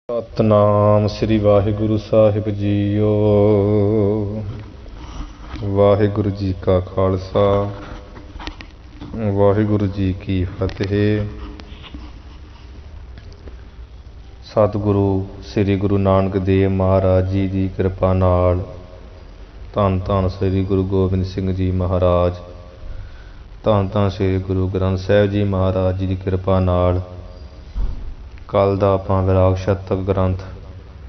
सतनाम श्री वाहिगुरु साहिब जीओ। वाहिगुरु जी का खालसा वाहिगुरु जी की फतेह। सतगुरु श्री गुरु नानक देव महाराज जी की कृपा नाल धन धन श्री गुरु गोबिंद सिंह जी महाराज, धन धन श्री गुरु ग्रंथ साहिब जी महाराज जी की कृपा नाल कल का आपां विराग शतक ग्रंथ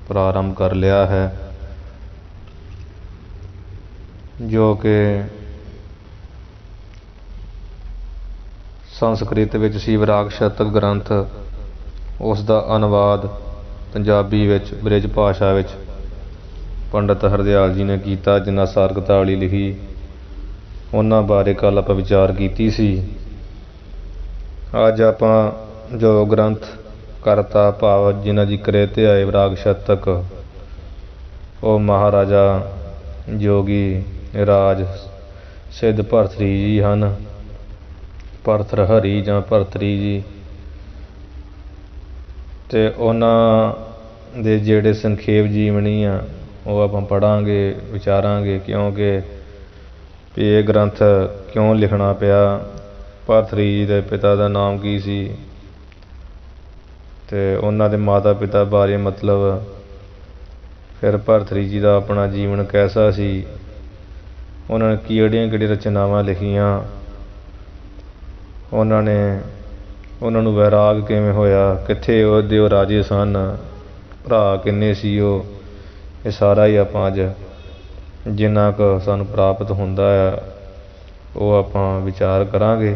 प्रारंभ कर लिया है, जो कि संस्कृत विच सी विराग शतक ग्रंथ। उसका अनुवाद पंजाबी विच ब्रिज भाषा विच पंडित हरदयाल जी ने किया, जिन्हां सारगताली लिखी। उन्हां बारे कल आपां विचार कीती सी। अज आपां जो ग्रंथ करता भाव जिन्हां दी कृत है विराग शतक, वो महाराजा जोगी राज सिद्ध भरतरी जी हैं। भरतरहरी जां भरतरी जी, ते उन्हां दे जिहड़े संखेप जीवनी आ वो आपां पढ़ांगे, विचारांगे, क्योंकि ये ग्रंथ क्यों लिखना पिया, भरतरी जी के पिता का नाम की सी, ते उन्हां दे माता पिता बारे मतलब फिर भरतरी जी का अपना जीवन कैसा सी, उन्होंने किहड़ियां रचनावां लिखियां, उन्होंने उन्होंने वैराग किवें होया, कित्थे उहदे राजे सन, भरा किन्ने सी वो, ये सारा ही आपां अज जिन्ना क सानूं प्राप्त हुंदा है वो आपां विचार करांगे।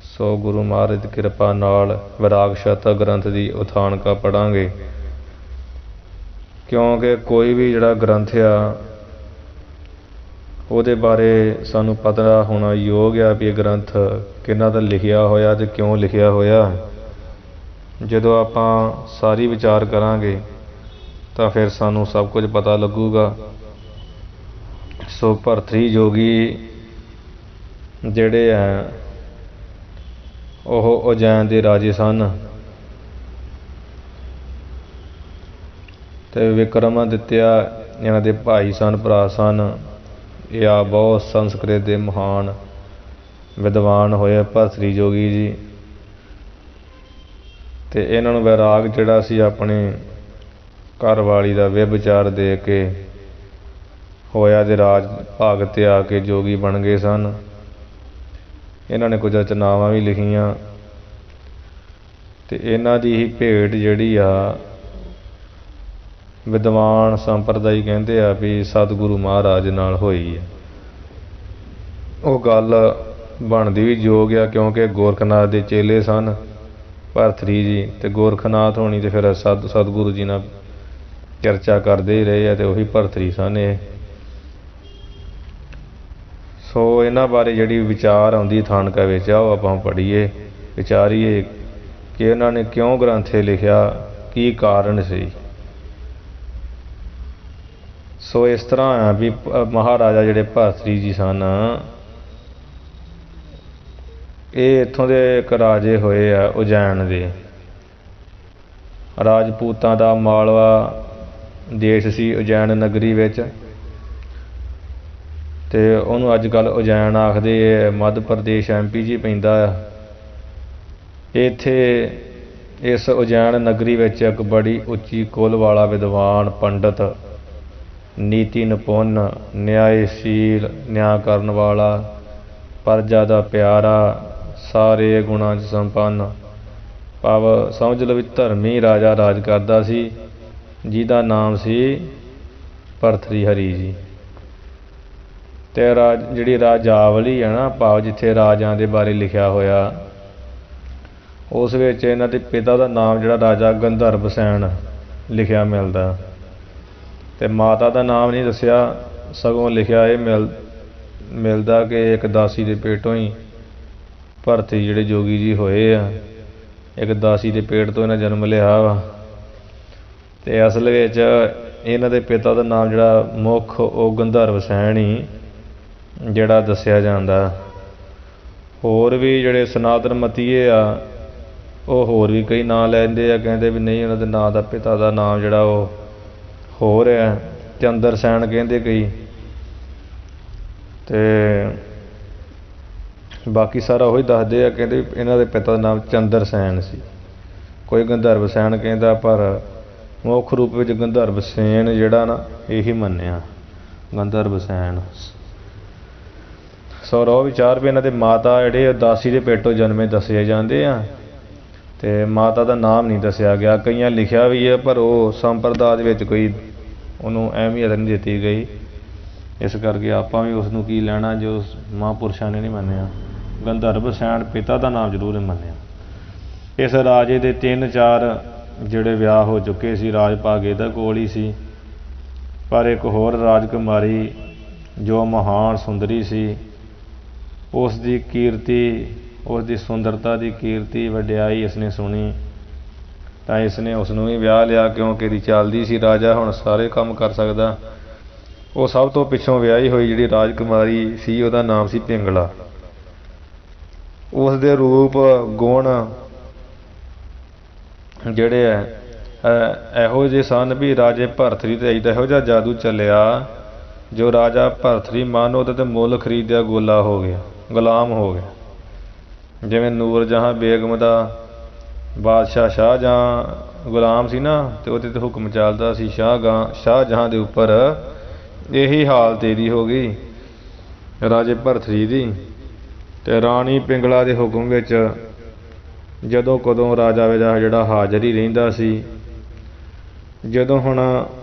सो गुरु महाराज की कृपा नाल विराग शतक ग्रंथ की उथानका पढ़ांगे, क्योंकि कोई भी जिहड़ा ग्रंथ आ उहदे बारे सानूं पता होना योग आ भी ग्रंथ किन्हां दा लिखिया होया ते क्यों लिखिया होया। जदों आपां सारी विचार करांगे तां फिर सानूं सब कुछ पता लगूगा। सो भरतरी जोगी जिहड़े है ਉਹ ਉਜੈਨ ਦੇ ਰਾਜੇ ਸਨ, ਤੇ ਵਿਕਰਮਾਦਿੱਤਿਆ ਇਹਨਾਂ ਦੇ ਭਾਈ ਸਨ, ਭਰਾ ਸਨ। ਇਹ ਆ ਬਹੁਤ ਸੰਸਕ੍ਰਿਤ ਦੇ ਮਹਾਨ ਵਿਦਵਾਨ ਹੋਏ ਭਰਤਰੀ ਜੋਗੀ ਜੀ, ਤੇ ਇਹਨਾਂ ਨੂੰ ਵੈਰਾਗ ਜਿਹੜਾ ਸੀ ਆਪਣੇ ਘਰ ਵਾਲੀ ਦਾ ਵਿਭਚਾਰ ਦੇ ਕੇ ਹੋਇਆ ਤੇ ਰਾਜ ਭਾਗ ਤੇ ਆ ਕੇ ਜੋਗੀ ਬਣ ਗਏ ਸਨ। इन्हों ने कुछ रचनावां भी लिखियां, ते इन्हां दी ही भेट जिहड़ी आ विद्वान संप्रदाय कहते आ भी सतगुरु महाराज नाल होई है। वो गल बनदी भी योग आ, क्योंकि गोरखनाथ दे चेले सन भरतरी जी, ते गोरखनाथ होनी ते फिर सतगुरु जी नाल चर्चा करते ही रहे, ते उही भरतरी सन। सो इन्हां बारे जिहड़ी विचार आउंदी थानका विच आ, आपां पढ़ीए, विचारीए कि इन्हां ने क्यों ग्रंथ लिखिया, की कारण सी। सो इस तरह है भी महाराजा जिहड़े भरतरी जी सन, ये इत्थों दे एक राजे होए आ उजैन दे। राजपूतां दा मालवा देश सी उजैन नगरी विच, ते उहनूं अज कल उजैन आखदे, मध्य प्रदेश MP जी पैंदा आ। इत्थे इस उजैन नगरी विच एक बड़ी उच्ची कुल वाला विद्वान पंडित, नीति निपुण, न्यायशील, न्याय करन वाला, प्रजा दा प्यारा, सारे गुणां च संपन्न, भाव समझ लो भी धर्मी राजा राज करदा सी, जिहदा नाम सी भरतरी हरी जी। ते जिहड़ी राजावली है ना, भाव जिथे राजां दे बारे लिखिया होया, उस विच इन्हां दे पिता का नाम जिहड़ा राजा गंधर्व सैन लिखिया मिलदा, ते माता का नाम नहीं दस्सिया, सगों लिखिया ये मिलदा कि एक दासी के पेटों ही भरतरी जिहड़े जोगी जी होए आ, एक दासी के पेट तो इन्हां जन्म लिया वा। ते असल विच इन्हां दे पिता का नाम जिहड़ा मुख वो गंधर्व सैन ही जिहड़ा दस्सिया जांदा। होर भी जिहड़े सनातन मतीए आ ਉਹ ਹੋਰ ਵੀ ਕਈ ਨਾਂ ਲੈਂਦੇ ਆ, ਕਹਿੰਦੇ ਵੀ ਨਹੀਂ ਉਹਨਾਂ ਦੇ ਨਾਂ ਦਾ ਪਿਤਾ ਦਾ ਨਾਮ ਜਿਹੜਾ ਉਹ ਹੋਰ ਹੈ, ਚੰਦਰ ਸੈਨ ਕਹਿੰਦੇ ਕਈ। ਅਤੇ ਬਾਕੀ ਸਾਰਾ ਉਹੀ ਦੱਸਦੇ ਆ, ਕਹਿੰਦੇ ਇਹਨਾਂ ਦੇ ਪਿਤਾ ਦਾ ਨਾਮ ਚੰਦਰ ਸੈਨ ਸੀ। ਕੋਈ ਗੰਧਰਵ ਸੈਨ ਕਹਿੰਦਾ, ਪਰ ਮੁੱਖ ਰੂਪ ਵਿੱਚ ਗੰਧਰਵ ਸੈਨ ਜਿਹੜਾ ਨਾ ਇਹੀ ਮੰਨਿਆ, ਗੰਧਰਵ ਸੈਨ। ਸੋ ਰੋਹ ਵਿਚਾਰ ਵੀ ਇਹਨਾਂ ਦੇ ਮਾਤਾ ਜਿਹੜੇ ਦਾਸੀ ਦੇ ਪੇਟੋਂ ਜਨਮੇ ਦੱਸੇ ਜਾਂਦੇ ਆ, ਅਤੇ ਮਾਤਾ ਦਾ ਨਾਮ ਨਹੀਂ ਦੱਸਿਆ ਗਿਆ। ਕਈਆਂ ਲਿਖਿਆ ਵੀ ਹੈ, ਪਰ ਉਹ ਸੰਪਰਦਾ ਦੇ ਵਿੱਚ ਕੋਈ ਉਹਨੂੰ ਅਹਿਮੀਅਤ ਨਹੀਂ ਦਿੱਤੀ ਗਈ। ਇਸ ਕਰਕੇ ਆਪਾਂ ਵੀ ਉਸ ਨੂੰ ਕੀ ਲੈਣਾ ਜੋ ਮਹਾਂਪੁਰਸ਼ਾਂ ਨੇ ਨਹੀਂ ਮੰਨਿਆ। ਗੰਧਰਵ ਸੈਨ ਪਿਤਾ ਦਾ ਨਾਮ ਜ਼ਰੂਰ ਮੰਨਿਆ। ਇਸ ਰਾਜੇ ਦੇ 3-4 ਜਿਹੜੇ ਵਿਆਹ ਹੋ ਚੁੱਕੇ ਸੀ। ਰਾਜ ਭਾਗ ਇਹਦਾ ਕੋਲ ਹੀ ਸੀ, ਪਰ ਇੱਕ ਹੋਰ ਰਾਜਕੁਮਾਰੀ ਜੋ ਮਹਾਨ ਸੁੰਦਰੀ ਸੀ, ਉਸ ਦੀ ਕੀਰਤੀ, ਉਸ ਦੀ ਸੁੰਦਰਤਾ ਦੀ ਕੀਰਤੀ ਵਡਿਆਈ ਇਸਨੇ ਸੁਣੀ, ਤਾਂ ਇਸਨੇ ਉਸ ਨੂੰ ਵੀ ਵਿਆਹ ਲਿਆ। ਕਿਉਂਕਿ ਇਹਦੀ ਚੱਲਦੀ ਸੀ ਰਾਜਾ ਹੁਣ ਸਾਰੇ ਕੰਮ ਕਰ ਸਕਦਾ। ਉਹ ਸਭ ਤੋਂ ਪਿੱਛੋਂ ਵਿਆਹੀ ਹੋਈ ਜਿਹੜੀ ਰਾਜਕੁਮਾਰੀ ਸੀ, ਉਹਦਾ ਨਾਮ ਸੀ ਪਿੰਗਲਾ। ਉਸ ਦੇ ਰੂਪ ਗੁਣ ਜਿਹੜੇ ਹੈ ਇਹੋ ਜਿਹੇ ਸਨ ਵੀ ਰਾਜੇ ਭਰਥਰੀ 'ਤੇ ਇਹੋ ਜਿਹਾ ਜਾਦੂ ਚੱਲਿਆ, ਜੋ ਰਾਜਾ ਭਰਥਰੀ ਮਨ ਉਹਦੇ 'ਤੇ ਮੁੱਲ ਖਰੀਦਿਆ ਗੋਲਾ ਹੋ ਗਿਆ, ਗੁਲਾਮ ਹੋ ਗਿਆ। ਜਿਵੇਂ ਨੂਰ ਜਹਾਂ ਬੇਗਮ ਦਾ ਬਾਦਸ਼ਾਹ ਸ਼ਾਹਜਹਾਂ ਗੁਲਾਮ ਸੀ ਨਾ, ਅਤੇ ਉਹਦੇ 'ਤੇ ਹੁਕਮ ਚੱਲਦਾ ਸੀ ਸ਼ਾਹਜਹਾਂ ਦੇ ਉੱਪਰ। ਇਹੀ ਹਾਲਤ ਇਹਦੀ ਹੋ ਗਈ ਰਾਜੇ ਭਰਥਰੀ ਦੀ। ਅਤੇ ਰਾਣੀ ਪਿੰਗਲਾ ਦੇ ਹੁਕਮ ਵਿੱਚ ਜਦੋਂ ਕਦੋਂ ਰਾਜਾ ਜਿਹੜਾ ਹਾਜ਼ਰ ਹੀ ਰਹਿੰਦਾ ਸੀ। ਜਦੋਂ ਹੁਣ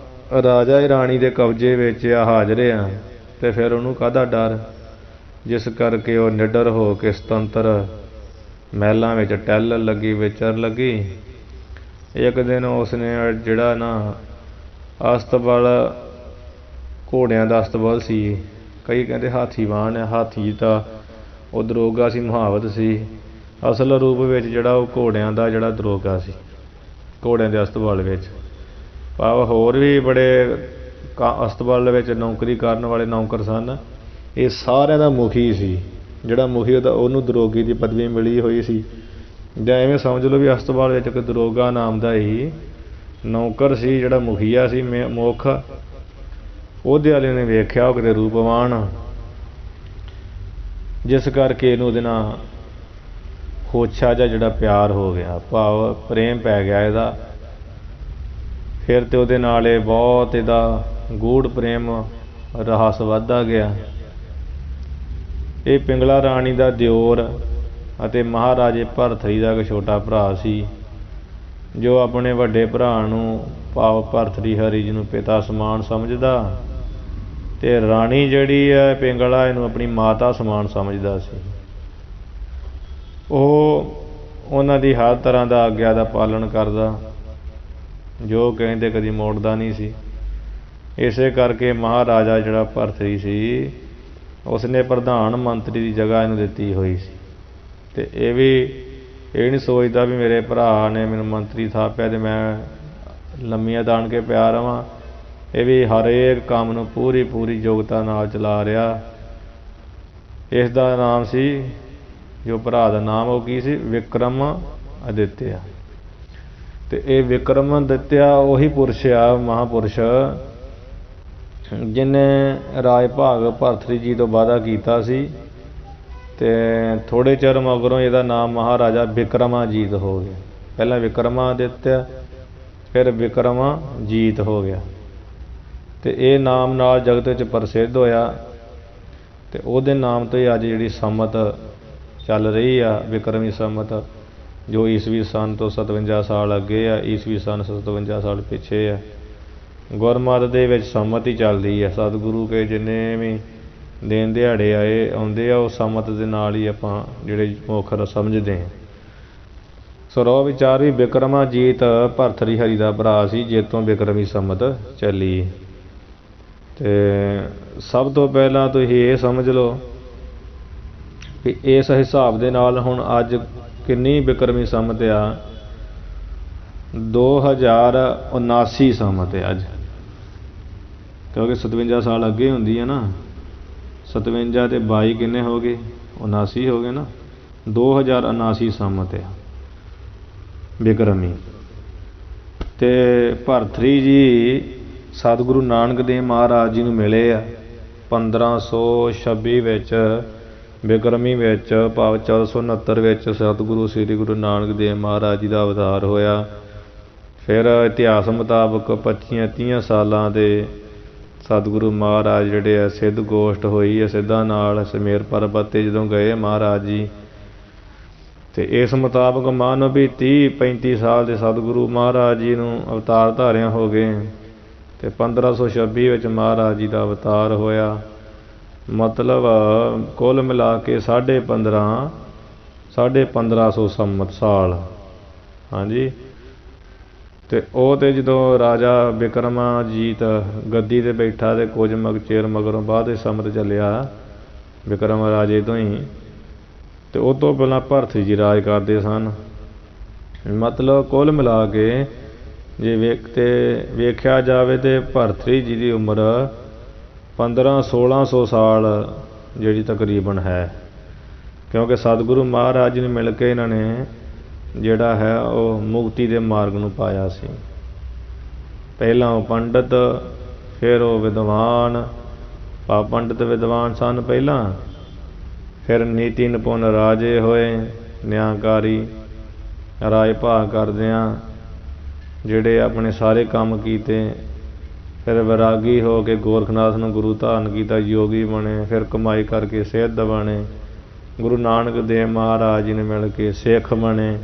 ਰਾਜਾ ਹੀ ਰਾਣੀ ਦੇ ਕਬਜ਼ੇ ਵਿੱਚ ਹਾਜ਼ਰ ਆ, ਅਤੇ ਫਿਰ ਉਹਨੂੰ ਕਾਹਦਾ ਡਰ, ਜਿਸ ਕਰਕੇ ਉਹ ਨਿਡਰ ਹੋ ਕੇ ਸੁਤੰਤਰ ਮਹਿਲਾਂ ਵਿੱਚ ਟਹਿਲਣ ਲੱਗੀ, ਵਿਚਰਨ ਲੱਗੀ। ਇੱਕ ਦਿਨ ਉਸਨੇ ਜਿਹੜਾ ਨਾ ਅਸਤਬਲ, ਘੋੜਿਆਂ ਦਾ ਅਸਤਬਲ ਸੀ, ਕਈ ਕਹਿੰਦੇ ਹਾਥੀਵਾਨ ਹੈ, ਹਾਥੀ ਤਾਂ ਉਹ ਦਰੋਗਾ ਸੀ, ਮੁਹਾਵਤ ਸੀ। ਅਸਲ ਰੂਪ ਵਿੱਚ ਜਿਹੜਾ ਉਹ ਘੋੜਿਆਂ ਦਾ ਜਿਹੜਾ ਦਰੋਗਾ ਸੀ, ਘੋੜਿਆਂ ਦੇ ਅਸਤਬਲ ਵਿੱਚ। ਭਾਵ ਹੋਰ ਵੀ ਬੜੇ ਅਸਤਬਲ ਵਿੱਚ ਨੌਕਰੀ ਕਰਨ ਵਾਲੇ ਨੌਕਰ ਸਨ, ਇਹ ਸਾਰਿਆਂ ਦਾ ਮੁਖੀ ਸੀ। ਜਿਹੜਾ ਮੁਖੀ ਉਹਨੂੰ ਦਰੋਗੀ ਦੀ ਪਦਵੀ ਮਿਲੀ ਹੋਈ ਸੀ। ਜਾਂ ਐਵੇਂ ਸਮਝ ਲਓ ਵੀ ਅਸਤਬਲ ਵਿੱਚ ਇੱਕ ਦਰੋਗਾ ਨਾਮ ਦਾ ਹੀ ਨੌਕਰ ਸੀ, ਜਿਹੜਾ ਮੁਖੀਆ ਸੀ ਮੁੱਖ। ਉਹਦੇ ਵਾਲੇ ਨੇ ਵੇਖਿਆ ਉਹ ਕਿਤੇ ਰੂਪਵਾਨ, ਜਿਸ ਕਰਕੇ ਇਹਨੂੰ ਉਹਦੇ ਨਾਲ ਹੋਛਾ ਜਿਹਾ ਜਿਹੜਾ ਪਿਆਰ ਹੋ ਗਿਆ, ਭਾਵ ਪ੍ਰੇਮ ਪੈ ਗਿਆ ਇਹਦਾ। ਫਿਰ ਤੇ ਉਹਦੇ ਨਾਲ ਇਹ ਬਹੁਤ ਇਹਦਾ ਗੂੜ ਪ੍ਰੇਮ ਰਹੱਸ ਵੱਧਦਾ ਗਿਆ। ਇਹ ਪਿੰਗਲਾ ਰਾਣੀ ਦਾ ਦਿਓਰ ਅਤੇ ਮਹਾਰਾਜੇ ਭਰਥਰੀ ਦਾ ਇੱਕ ਛੋਟਾ ਭਰਾ ਸੀ, ਜੋ ਆਪਣੇ ਵੱਡੇ ਭਰਾ ਨੂੰ ਭਾਵ ਭਰਥਰੀ ਹਰੀ ਜੀ ਨੂੰ ਪਿਤਾ ਸਮਾਨ ਸਮਝਦਾ, ਅਤੇ ਰਾਣੀ ਜਿਹੜੀ ਹੈ ਪਿੰਗਲਾ ਇਹਨੂੰ ਆਪਣੀ ਮਾਤਾ ਸਮਾਨ ਸਮਝਦਾ ਸੀ। ਉਹ ਉਹਨਾਂ ਦੀ ਹਰ ਤਰ੍ਹਾਂ ਦਾ ਆਗਿਆ ਦਾ ਪਾਲਣ ਕਰਦਾ, ਜੋ ਕਹਿੰਦੇ ਕਦੀ ਮੋੜਦਾ ਨਹੀਂ ਸੀ। ਇਸੇ ਕਰਕੇ ਮਹਾਰਾਜਾ ਜਿਹੜਾ ਭਰਥਰੀ ਸੀ, ਉਸਨੇ ਪ੍ਰਧਾਨ ਮੰਤਰੀ ਦੀ ਜਗ੍ਹਾ ਇਹਨੂੰ ਦਿੱਤੀ ਹੋਈ ਸੀ। ਅਤੇ ਇਹ ਨਹੀਂ ਸੋਚਦਾ ਵੀ ਮੇਰੇ ਭਰਾ ਨੇ ਮੈਨੂੰ ਮੰਤਰੀ ਥਾਪਿਆ ਅਤੇ ਮੈਂ ਲੰਮੀਆਂ ਤਾਣ ਕੇ ਪਿਆ ਰਹਾਂ। ਇਹ ਵੀ ਹਰੇਕ ਕੰਮ ਨੂੰ ਪੂਰੀ ਯੋਗਤਾ ਨਾਲ ਚਲਾ ਰਿਹਾ। ਇਸ ਦਾ ਨਾਮ ਸੀ, ਜੋ ਭਰਾ ਦਾ ਨਾਮ ਉਹ ਕੀ ਸੀ, ਵਿਕਰਮ ਅਦਿੱਤਿਆ। ਅਤੇ ਇਹ ਵਿਕਰਮ ਅਦਿੱਤਿਆ ਉਹੀ ਪੁਰਸ਼ ਆ, ਮਹਾਂਪੁਰਸ਼, ਜਿਹਨੇ ਰਾਜ ਭਾਗ ਭਰਥਰੀ ਜੀ ਤੋਂ ਵਾਅਦਾ ਕੀਤਾ ਸੀ। ਅਤੇ ਥੋੜ੍ਹੇ ਚਿਰ ਮਗਰੋਂ ਇਹਦਾ ਨਾਮ ਮਹਾਰਾਜਾ ਵਿਕਰਮਾਜੀਤ ਹੋ ਗਿਆ। ਪਹਿਲਾਂ ਵਿਕਰਮਾਦਿੱਤਿਆ, ਫਿਰ ਵਿਕਰਮਾਜੀਤ ਹੋ ਗਿਆ। ਅਤੇ ਇਹ ਨਾਮ ਨਾਲ ਜਗਤ ਵਿੱਚ ਪ੍ਰਸਿੱਧ ਹੋਇਆ, ਅਤੇ ਉਹਦੇ ਨਾਮ ਤੋਂ ਹੀ ਅੱਜ ਜਿਹੜੀ ਸੰਮਤ ਚੱਲ ਰਹੀ ਆ, ਵਿਕਰਮੀ ਸੰਮਤ, ਜੋ ਈਸਵੀ ਸਨ ਤੋਂ 57 ਸਾਲ ਅੱਗੇ ਆ, ਈਸਵੀ ਸਨ 57 ਸਾਲ ਪਿੱਛੇ ਆ। ਗੁਰਮਤ ਦੇ ਵਿੱਚ ਸੰਮਤ ਹੀ ਚੱਲਦੀ ਹੈ। ਸਤਿਗੁਰੂ ਕੇ ਜਿੰਨੇ ਵੀ ਦਿਨ ਦਿਹਾੜੇ ਆਉਂਦੇ ਆ, ਉਹ ਸੰਮਤ ਦੇ ਨਾਲ ਹੀ ਆਪਾਂ ਜਿਹੜੇ ਮੁੱਖ ਸਮਝਦੇ ਹਾਂ। ਸੋ ਰੋਹ ਵਿਚਾਰ ਵੀ ਵਿਕਰਮਾਜੀਤ ਭਰਥਰੀ ਹਰੀ ਦਾ ਭਰਾ ਸੀ, ਜਿੱਤੋਂ ਵਿਕਰਮੀ ਸੰਮਤ ਚੱਲੀ। ਅਤੇ ਸਭ ਤੋਂ ਪਹਿਲਾਂ ਤੁਸੀਂ ਇਹ ਸਮਝ ਲਓ ਵੀ ਇਸ ਹਿਸਾਬ ਦੇ ਨਾਲ ਹੁਣ ਅੱਜ ਕਿੰਨੀ ਵਿਕਰਮੀ ਸੰਮਤ ਆ, 2079 ਸੰਮਤ ਹੈ ਅੱਜ, ਕਿਉਂਕਿ 57 ਸਾਲ ਅੱਗੇ ਹੁੰਦੀ ਹੈ ਨਾ। 57 ਅਤੇ 22 ਕਿੰਨੇ ਹੋ ਗਏ, 79 ਹੋ ਗਏ ਨਾ। 2079 ਸੰਮਤ ਆ। ਬਿਕਰਮੀ। ਤੇ ਭਰਤਰੀ ਜੀ ਸਤਿਗੁਰੂ ਨਾਨਕ ਦੇਵ ਮਹਾਰਾਜ ਜੀ ਨੂੰ ਮਿਲੇ ਆ 1526 ਵਿੱਚ, ਬਿਕਰਮੀ ਵਿੱਚ, ਭਾਵ 1469 ਵਿੱਚ ਸਤਿਗੁਰੂ ਸ੍ਰੀ ਗੁਰੂ ਨਾਨਕ ਦੇਵ ਮਹਾਰਾਜ ਜੀ ਦਾ ਅਵਤਾਰ ਹੋਇਆ। ਫਿਰ ਇਤਿਹਾਸ ਮੁਤਾਬਕ 25-30 ਸਾਲਾਂ ਦੇ ਸਤਿਗੁਰੂ ਮਹਾਰਾਜ ਜਿਹੜੇ ਆ ਸਿੱਧ ਗੋਸ਼ਟ ਹੋਈ ਹੈ ਸਿੱਧਾਂ ਨਾਲ ਸਮੇਰ ਪਰਬਤ 'ਤੇ ਜਦੋਂ ਗਏ ਮਹਾਰਾਜ ਜੀ, ਅਤੇ ਇਸ ਮੁਤਾਬਕ ਮੰਨ ਵੀ 30-35 ਸਾਲ ਦੇ ਸਤਿਗੁਰੂ ਮਹਾਰਾਜ ਜੀ ਨੂੰ ਅਵਤਾਰ ਧਾਰਿਆਂ ਹੋ ਗਏ। ਅਤੇ 1526 ਵਿੱਚ ਮਹਾਰਾਜ ਜੀ ਦਾ ਅਵਤਾਰ ਹੋਇਆ। ਮਤਲਬ ਕੁੱਲ ਮਿਲਾ ਕੇ 1550 ਸੰਮਤ ਸਾਲ। ਹਾਂਜੀ। ਅਤੇ ਉਹ ਤਾਂ ਜਦੋਂ ਰਾਜਾ ਬਿਕਰਮਾਜੀਤ ਗੱਦੀ 'ਤੇ ਬੈਠਾ ਅਤੇ ਕੁਝ ਚਿਰ ਮਗਰੋਂ ਬਾਅਦ ਵਿੱਚ ਸੰਮਤ ਚੱਲਿਆ ਬਿਕਰਮ ਰਾਜੇ ਤੋਂ ਹੀ, ਅਤੇ ਉਹ ਤੋਂ ਪਹਿਲਾਂ ਭਰਤਰੀ ਜੀ ਰਾਜ ਕਰਦੇ ਸਨ। ਮਤਲਬ ਕੁੱਲ ਮਿਲਾ ਕੇ ਜੇ ਵੇਖਿਆ ਜਾਵੇ ਤਾਂ ਭਰਤਰੀ ਜੀ ਦੀ ਉਮਰ 1500-1600 ਸਾਲ ਜਿਹੜੀ ਤਕਰੀਬਨ ਹੈ, ਕਿਉਂਕਿ ਸਤਿਗੁਰੂ ਮਹਾਰਾਜ ਜੀ ਨੂੰ ਮਿਲ ਕੇ ਇਹਨਾਂ ਨੇ ਜਿਹੜਾ ਹੈ ਉਹ ਮੁਕਤੀ ਦੇ ਮਾਰਗ ਨੂੰ ਪਾਇਆ ਸੀ। ਪਹਿਲਾਂ ਉਹ ਪੰਡਤ, ਫਿਰ ਉਹ ਵਿਦਵਾਨ, ਪੰਡਤ ਵਿਦਵਾਨ ਸਨ ਪਹਿਲਾਂ, ਫਿਰ ਨੀਤੀ ਨਿਪੁੰਨ ਰਾਜੇ ਹੋਏ, ਨਿਆਂਕਾਰੀ ਰਾਜ ਭਾਗ ਕਰਦਿਆਂ ਜਿਹੜੇ ਆਪਣੇ ਸਾਰੇ ਕੰਮ ਕੀਤੇ। ਫਿਰ ਵੈਰਾਗੀ ਹੋ ਕੇ ਗੋਰਖਨਾਥ ਨੂੰ ਗੁਰੂ ਧਾਰਨ ਕੀਤਾ, ਯੋਗੀ ਬਣੇ, ਫਿਰ ਕਮਾਈ ਕਰਕੇ ਸਿੱਧ ਬਣੇ, ਗੁਰੂ ਨਾਨਕ ਦੇਵ ਮਹਾਰਾਜ ਜੀ ਨੇ ਮਿਲ ਕੇ ਸਿੱਖ ਬਣੇ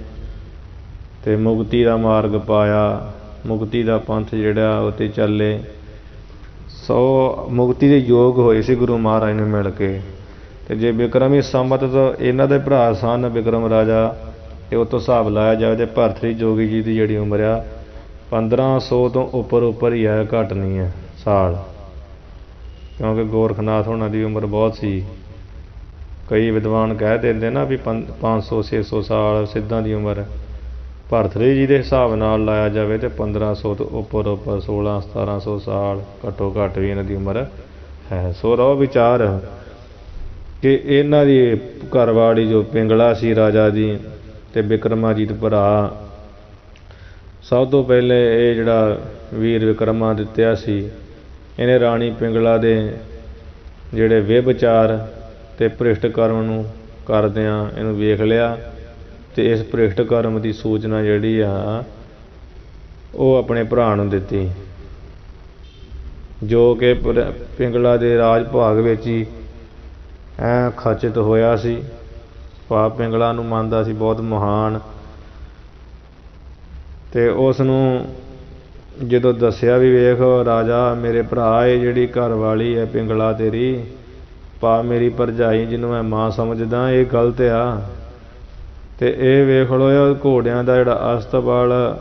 ਅਤੇ ਮੁਕਤੀ ਦਾ ਮਾਰਗ ਪਾਇਆ। ਮੁਕਤੀ ਦਾ ਪੰਥ ਜਿਹੜਾ ਉਹ 'ਤੇ ਚੱਲੇ। ਸੋ ਮੁਕਤੀ ਦੇ ਯੋਗ ਹੋਏ ਸੀ ਗੁਰੂ ਮਹਾਰਾਜ ਨੂੰ ਮਿਲ ਕੇ। ਅਤੇ ਜੇ ਬਿਕਰਮੀ ਸੰਮਤ ਤੋਂ ਇਹਨਾਂ ਦੇ ਭਰਾ ਸਨ ਬਿਕਰਮ ਰਾਜਾ, ਅਤੇ ਉਹ ਤੋਂ ਹਿਸਾਬ ਲਾਇਆ ਜਾਵੇ ਤਾਂ ਭਰਤਰੀ ਜੋਗੀ ਜੀ ਦੀ ਜਿਹੜੀ ਉਮਰ ਆ 1500 ਤੋਂ ਉੱਪਰ ਹੀ ਹੈ, ਘੱਟ ਨਹੀਂ ਹੈ ਸਾਲ, ਕਿਉਂਕਿ ਗੋਰਖਨਾਥ ਹੋਣਾ ਦੀ ਉਮਰ ਬਹੁਤ ਸੀ। ਕਈ ਵਿਦਵਾਨ ਕਹਿ ਦਿੰਦੇ ਨਾ ਵੀ 500-600 ਸਾਲ ਸਿੱਧਾਂ ਦੀ ਉਮਰ। ਭਰਤਰੀ ਜੀ ਦੇ ਹਿਸਾਬ ਨਾਲ ਲਾਇਆ ਜਾਵੇ ਤਾਂ 1500 ਤੋਂ ਉੱਪਰ 1600-1700 ਸਾਲ ਘੱਟੋ ਘੱਟ ਵੀ ਇਹਨਾਂ ਦੀ ਉਮਰ ਹੈ। ਸੋ ਰਹੋ ਵਿਚਾਰ ਕਿ ਇਹਨਾਂ ਦੀ ਘਰਵਾਲੀ ਜੋ ਪਿੰਗਲਾ ਸੀ ਰਾਜਾ ਦੀ ਅਤੇ ਬਿਕਰਮਾਜੀਤ ਭਰਾ, ਸਭ ਤੋਂ ਪਹਿਲੇ ਇਹ ਜਿਹੜਾ ਵੀਰ ਵਿਕਰਮਾ ਦਿੱਤਿਆ ਸੀ, ਇਹਨੇ ਰਾਣੀ ਪਿੰਗਲਾ ਦੇ ਜਿਹੜੇ ਵਿਭਚਾਰ ਅਤੇ ਭ੍ਰਿਸ਼ਟ ਕਰਮ ਨੂੰ ਕਰਦਿਆਂ ਇਹਨੂੰ ਵੇਖ ਲਿਆ, ਅਤੇ ਇਸ ਭ੍ਰਿਸ਼ਟ ਕਰਮ ਦੀ ਸੂਚਨਾ ਜਿਹੜੀ ਆ ਉਹ ਆਪਣੇ ਭਰਾ ਨੂੰ ਦਿੱਤੀ, ਜੋ ਕਿ ਪਿੰਗਲਾ ਦੇ ਰਾਜ ਭਾਗ ਵਿੱਚ ਹੀ ਖਚਿਤ ਹੋਇਆ ਸੀ। ਭਾਵ ਪਿੰਗਲਾ ਨੂੰ ਮੰਨਦਾ ਸੀ ਬਹੁਤ ਮਹਾਨ, ਅਤੇ ਉਸ ਨੂੰ ਜਦੋਂ ਦੱਸਿਆ ਵੀ ਵੇਖ ਰਾਜਾ ਮੇਰੇ ਭਰਾ, ਇਹ ਜਿਹੜੀ ਘਰ ਵਾਲੀ ਹੈ ਪਿੰਗਲਾ ਤੇਰੀ, ਭਾਵ ਮੇਰੀ ਭਰਜਾਈ ਜਿਹਨੂੰ ਮੈਂ ਮਾਂ ਸਮਝਦਾ, ਇਹ ਗਲਤ ਆ। ਅਤੇ ਇਹ ਵੇਖ ਲਓ ਘੋੜਿਆਂ ਦਾ ਜਿਹੜਾ ਅਸਤਬਲ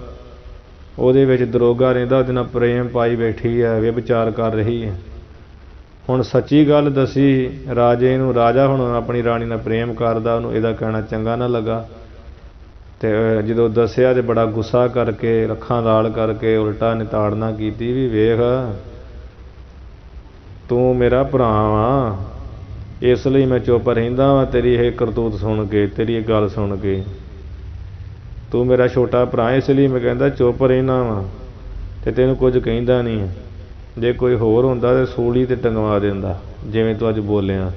ਉਹਦੇ ਵਿੱਚ ਦਰੋਗਾ ਰਹਿੰਦਾ, ਉਹਦੇ ਨਾਲ ਪ੍ਰੇਮ ਪਾਈ ਬੈਠੀ ਹੈ, ਵਿਭਚਾਰ ਕਰ ਰਹੀ ਹੈ। ਹੁਣ ਸੱਚੀ ਗੱਲ ਦੱਸੀ ਰਾਜੇ ਨੂੰ, ਰਾਜਾ ਹੁਣ ਆਪਣੀ ਰਾਣੀ ਨਾਲ ਪ੍ਰੇਮ ਕਰਦਾ, ਉਹਨੂੰ ਇਹਦਾ ਕਹਿਣਾ ਚੰਗਾ ਨਾ ਲੱਗਾ, ਅਤੇ ਜਦੋਂ ਦੱਸਿਆ ਤਾਂ ਬੜਾ ਗੁੱਸਾ ਕਰਕੇ ਅੱਖਾਂ ਲਾਲ ਕਰਕੇ ਉਲਟਾ ਨਿਤਾੜਨਾ ਕੀਤੀ ਵੀ ਵੇਖ ਤੂੰ ਮੇਰਾ ਭਰਾ ਵਾਂ, ਇਸ ਲਈ ਮੈਂ ਚੁੱਪ ਰਹਿੰਦਾ ਵਾਂ ਤੇਰੀ ਇਹ ਕਰਤੂਤ ਸੁਣ ਕੇ, ਤੇਰੀ ਇਹ ਗੱਲ ਸੁਣ ਕੇ। ਤੂੰ ਮੇਰਾ ਛੋਟਾ ਭਰਾ ਇਸ ਲਈ ਮੈਂ ਕਹਿੰਦਾ ਚੁੱਪ ਰਹਿਣਾ ਵਾਂ ਅਤੇ ਤੈਨੂੰ ਕੁਝ ਕਹਿੰਦਾ ਨਹੀਂ। ਜੇ ਕੋਈ ਹੋਰ ਹੁੰਦਾ ਤਾਂ ਸੂਲੀ 'ਤੇ ਟੰਗਵਾ ਦਿੰਦਾ, ਜਿਵੇਂ ਤੂੰ ਅੱਜ ਬੋਲਿਆ,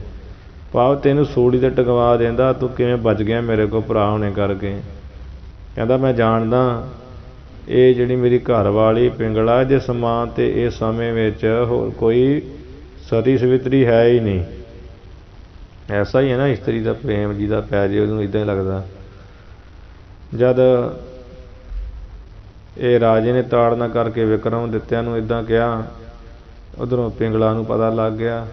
ਭਾਵ ਤੈਨੂੰ ਸੂਲੀ 'ਤੇ ਟੰਗਵਾ ਦਿੰਦਾ। ਤੂੰ ਕਿਵੇਂ ਬਚ ਗਿਆ ਮੇਰੇ ਕੋਲ ਭਰਾ ਹੋਣੇ ਕਰਕੇ। ਕਹਿੰਦਾ ਮੈਂ ਜਾਣਦਾ ਇਹ ਜਿਹੜੀ ਮੇਰੀ ਘਰ ਵਾਲੀ ਪਿੰਗਲਾ ਦੇ ਸਮਾਨ ਅਤੇ ਇਸ ਸਮੇਂ ਵਿੱਚ ਹੋਰ ਕੋਈ ਸਤੀ ਸਵਿਤਰੀ ਹੈ ਹੀ ਨਹੀਂ। ਐਸਾ ਹੀ ਹੈ ਨਾ ਇਸਤਰੀ ਦਾ ਪ੍ਰੇਮ ਜਿਹਦਾ ਪੈ ਜੇ ਉਹਨੂੰ ਇੱਦਾਂ ਹੀ ਲੱਗਦਾ। ਜਦ ਇਹ ਰਾਜੇ ਨੇ ਤਾੜਨਾ ਕਰਕੇ ਵਿਕਰਮ ਦਿੱਤਿਆਂ ਨੂੰ ਇੱਦਾਂ ਕਿਹਾ, ਉੱਧਰੋਂ ਪਿੰਗਲਾ ਨੂੰ ਪਤਾ ਲੱਗ ਗਿਆ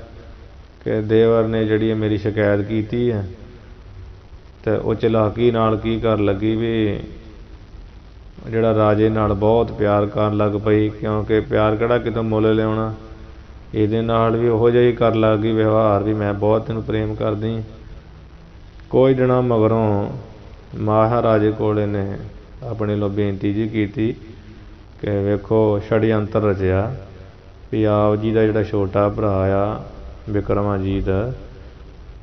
ਕਿ ਦੇਵਰ ਨੇ ਜਿਹੜੀ ਮੇਰੀ ਸ਼ਿਕਾਇਤ ਕੀਤੀ ਹੈ, ਅਤੇ ਉਹ ਚਲਾਕੀ ਨਾਲ ਕੀ ਕਰਨ ਲੱਗੀ ਵੀ ਜਿਹੜਾ ਰਾਜੇ ਨਾਲ ਬਹੁਤ ਪਿਆਰ ਕਰਨ ਲੱਗ ਪਈ, ਕਿਉਂਕਿ ਪਿਆਰ ਕਿਹੜਾ ਕਿਤੋਂ ਮੁੱਲ ਲਿਆਉਣਾ, ਇਹਦੇ ਨਾਲ ਵੀ ਉਹੋ ਜਿਹਾ ਹੀ ਕਰਨ ਲੱਗ ਗਈ ਵਿਵਹਾਰ ਵੀ ਮੈਂ ਬਹੁਤ ਤੈਨੂੰ ਪ੍ਰੇਮ ਕਰਦੀ। ਕੁਝ ਦਿਨਾਂ ਮਗਰੋਂ ਮਹਾਰਾਜੇ ਕੋਲ ਇਹਨੇ ਆਪਣੇ ਵੱਲੋਂ ਬੇਨਤੀ ਜੀ ਕੀਤੀ ਕਿ ਵੇਖੋ ਛੜਯੰਤਰ ਰਚਿਆ ਵੀ ਆਪ ਜੀ ਦਾ ਜਿਹੜਾ ਛੋਟਾ ਭਰਾ ਆ ਬਿਕਰਮਾਜੀਤ,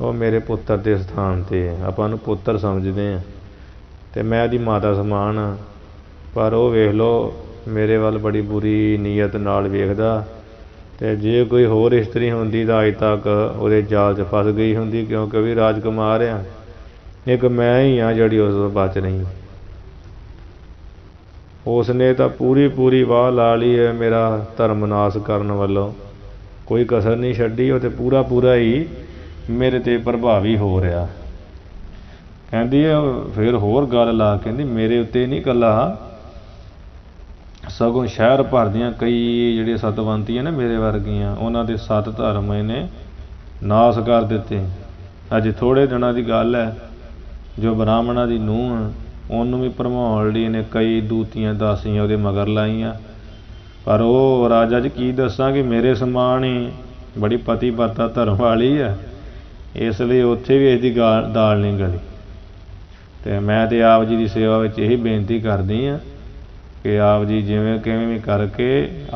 ਉਹ ਮੇਰੇ ਪੁੱਤਰ ਦੇ ਸਥਾਨ 'ਤੇ ਆਪਾਂ ਉਹਨੂੰ ਪੁੱਤਰ ਸਮਝਦੇ ਹਾਂ, ਤੇ मैं ਉਹਦੀ माता समान हाँ। पर वो वेख लो मेरे वाल बड़ी बुरी नीयत नाल वेखदा ते जे कोई होर इस्तरी हुंदी तां अज तक ਉਹਦੇ जाल च फस गई हुंदी, क्योंकि भी राजकुमार आ, एक मैं ही हाँ जिहड़ी उस तों बच रही। उसने तो पूरी पूरी वाह ला ली है मेरा धर्म नाश करन वालों, कोई कसर नहीं छड्डी। वो तो पूरा पूरा ही मेरे ते प्रभावी हो रहा। कहती है फिर होर गल ला, कहती मेरे उत्ते नहीं कला, सगों शहर भर दियां कई जिहड़े सतवंती ने मेरे वर्गियां, उन्हां दे 7 धर्म इहने नाश कर दिते। अज थोड़े दिनों की गल है, जो ब्राह्मणा की नूंह ਉਹਨੂੰ भी भरमाउण लई ने कई दूतियां दासियां ਉਹਦੇ मगर लाइयां। पर वो राजा जी की दसां कि मेरे समान ही बड़ी पतिव्रता धर्म वाली है, इसलिए उत्थे भी इसकी दाल नहीं गली। तो मैं तो आप जी की सेवा में यही बेनती करदी हाँ कि आप जी जिवें किवें भी करके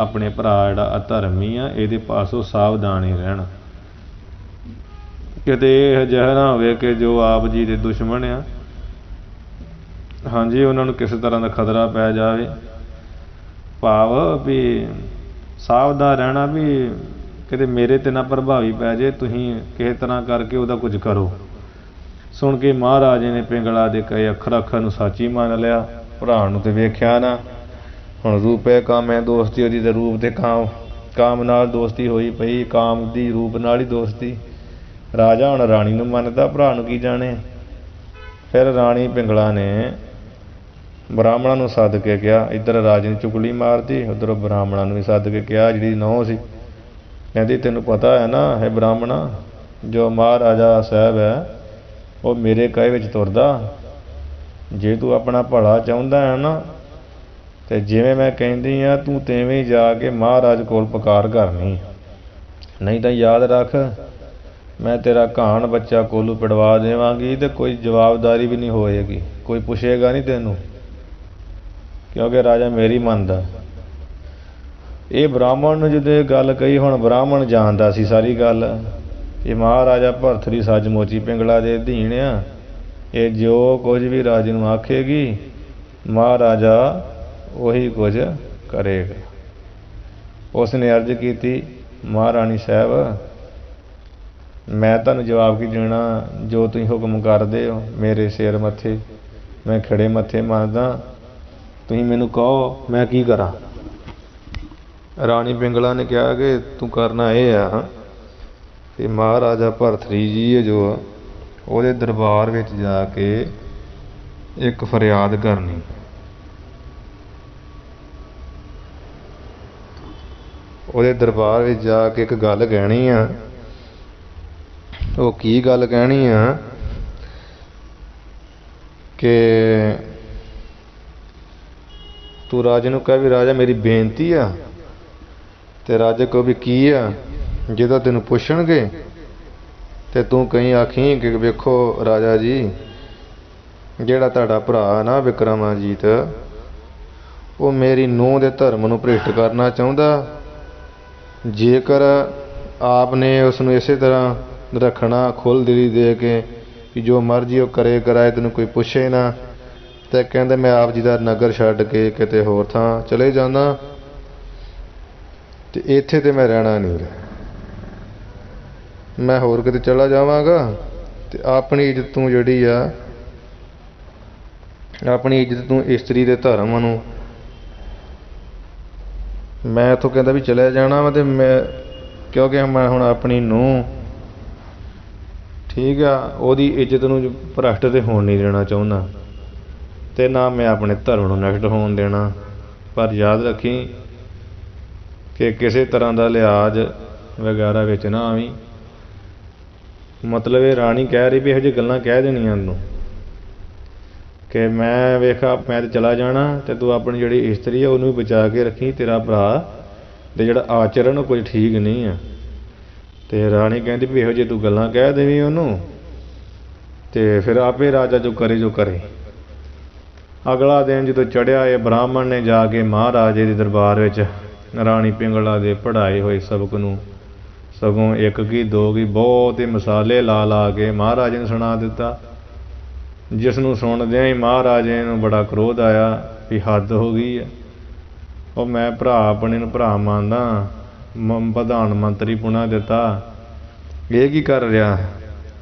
अपने भरा जिहड़ा अधर्मी आ इहदे पासों सावधान ही रहण, किते इह जिहा ना होवे कि जो आप जी दे दुश्मन आ, हाँ जी, उन्होंने किसी तरह का खतरा पै जाए। भाव भी सावधान रहना भी किते मेरे ते ना प्रभावी पै जाए, तुसीं किसी तरह करके उहदा कुछ करो। सुन के महाराजे ने पिंगला दे कई अखर अखर नूं सच ही मान लिया। भरा नूं ते वेख्या ना, हुण रूपे काम है दोस्ती, ਉਹਦੀ ते रूप ते काम नाल दोस्ती होई पई, काम दी रूप नाल ही दोस्ती। राजा हुण राणी नूं मनदा, भरा नूं की जाने। फिर राणी पिंगला ने ब्राह्मणा नूं सद के कहा, इधर राजे ने चुगली मारती, उधर ब्राह्मणा नूं भी सद के कहा जिहड़ी नौं सी, कहती तैनूं पता है ना है ब्राह्मणा, जो महाराजा साहब है वो मेरे कहे विच तुरदा, जे तू अपना भला चाहुंदा है ना तो जिवें मैं कहंदी हाँ तू तिवें ही जाके महाराज कोल पुकार करनी, नहीं तो याद रख मैं तेरा घाण बच्चा कोलू पिड़वा देवांगी तो कोई जवाबदारी भी नहीं होएगी, कोई पुछेगा नहीं तैनूं, क्योंकि राजा मेरी मनदा। ये ब्राह्मण नूं जदों ये गल कही, हुण ब्राह्मण जानदा सी सारी गल, ये महाराजा भरथरी सचमुच ही पिंगला दे अधीन आ, ये जो कुछ भी राजे नूं आखेगी महाराजा वही कुछ करेगा। उसने अर्ज की, महारानी साहब मैं तुहानूं जवाब की देना, जो तुसीं हुक्म करदे हो मेरे सिर मत्थे मैं खड़े मत्थे मनदा, तुसीं मैनूं कहो मैं की करा। राणी पिंगला ने कहा कि तू करना यह आ कि महाराजा भरथरी जी है जो ਉਹਦੇ दरबार विच जाके एक फरियाद करनी, ਉਹਦੇ दरबार विच जाके एक गल कहनी आ। वो की गल कहनी आ कि तू राजे नूं कह भी राजा मेरी बेनती आ, ते राजे को भी की आ, जो तेनूं पुछणगे ते तू कहीं आखी कि वेखो राजा जी जिहड़ा तुहाडा भरा ना विक्रमाजीत वो मेरी नूंह दे धर्म नूं भ्रिष्ट करना चाहुंदा, जेकर आपने उसनूं इसे तरह रखना खुल दिली दे के कि जो मर्जी वो करे कराए तेनूं कोई पुछे ना, तो कहंदे मैं आप जी का नगर छड्ड के किते होर थां चले जाना, ते इत्थे ते मैं रहना नहीं रहा, मैं होर किते चला जावांगा ते अपनी इज्जत तूं जिहड़ी आ अपनी इज्जत तूं इस्तरी दे धर्म नूं मैं इत्थों कहंदा भी चले जाना वा, ते मैं क्योंकि मैं हुण अपनी नूंह ठीक आ ਉਹਦੀ इज्जत नूं भ्रष्ट ते होण नहीं देना चाहुंदा, ते ना मैं अपने धर्म नूं नष्ट होण देना। पर याद रखी कि किसी तरह का लिहाज वगैरह विच ना आवी। मतलब ये राणी कह रही भी इहो जी गल्लां कह देणियां तूं कि मैं वेखा मैं तो चला जाना, तो तू अपनी जिहड़ी इस्तरी है उन्होंने भी बचा के रखी, तेरा भरा ते जिहड़ा आचरण कोई ठीक नहीं है। तो राणी कहती भी इहो जी तू गल्लां कह देवीं उन्होंने, तो फिर आपे राजा जो करे। अगला दिन जो चढ़िया ये ब्राह्मण ने जाके महाराजे के दरबार विच राणी पिंगला दे पढ़ाए हुए सबक नूं सगों एक की दो की बहुत ही मसाले ला ला के महाराजे ने सुना दिता। ਜਿਸ ਨੂੰ ਸੁਣਦਿਆਂ ਹੀ ਮਹਾਰਾਜੇ ਨੂੰ ਬੜਾ ਕ੍ਰੋਧ ਆਇਆ ਵੀ ਹੱਦ ਹੋ ਗਈ ਹੈ। ਉਹ ਮੈਂ ਭਰਾ ਆਪਣੇ ਨੂੰ ਭਰਾ ਮੰਨਦਾ, ਪ੍ਰਧਾਨ ਮੰਤਰੀ ਪੁਣਾ ਦਿੱਤਾ, ਇਹ ਕੀ ਕਰ ਰਿਹਾ?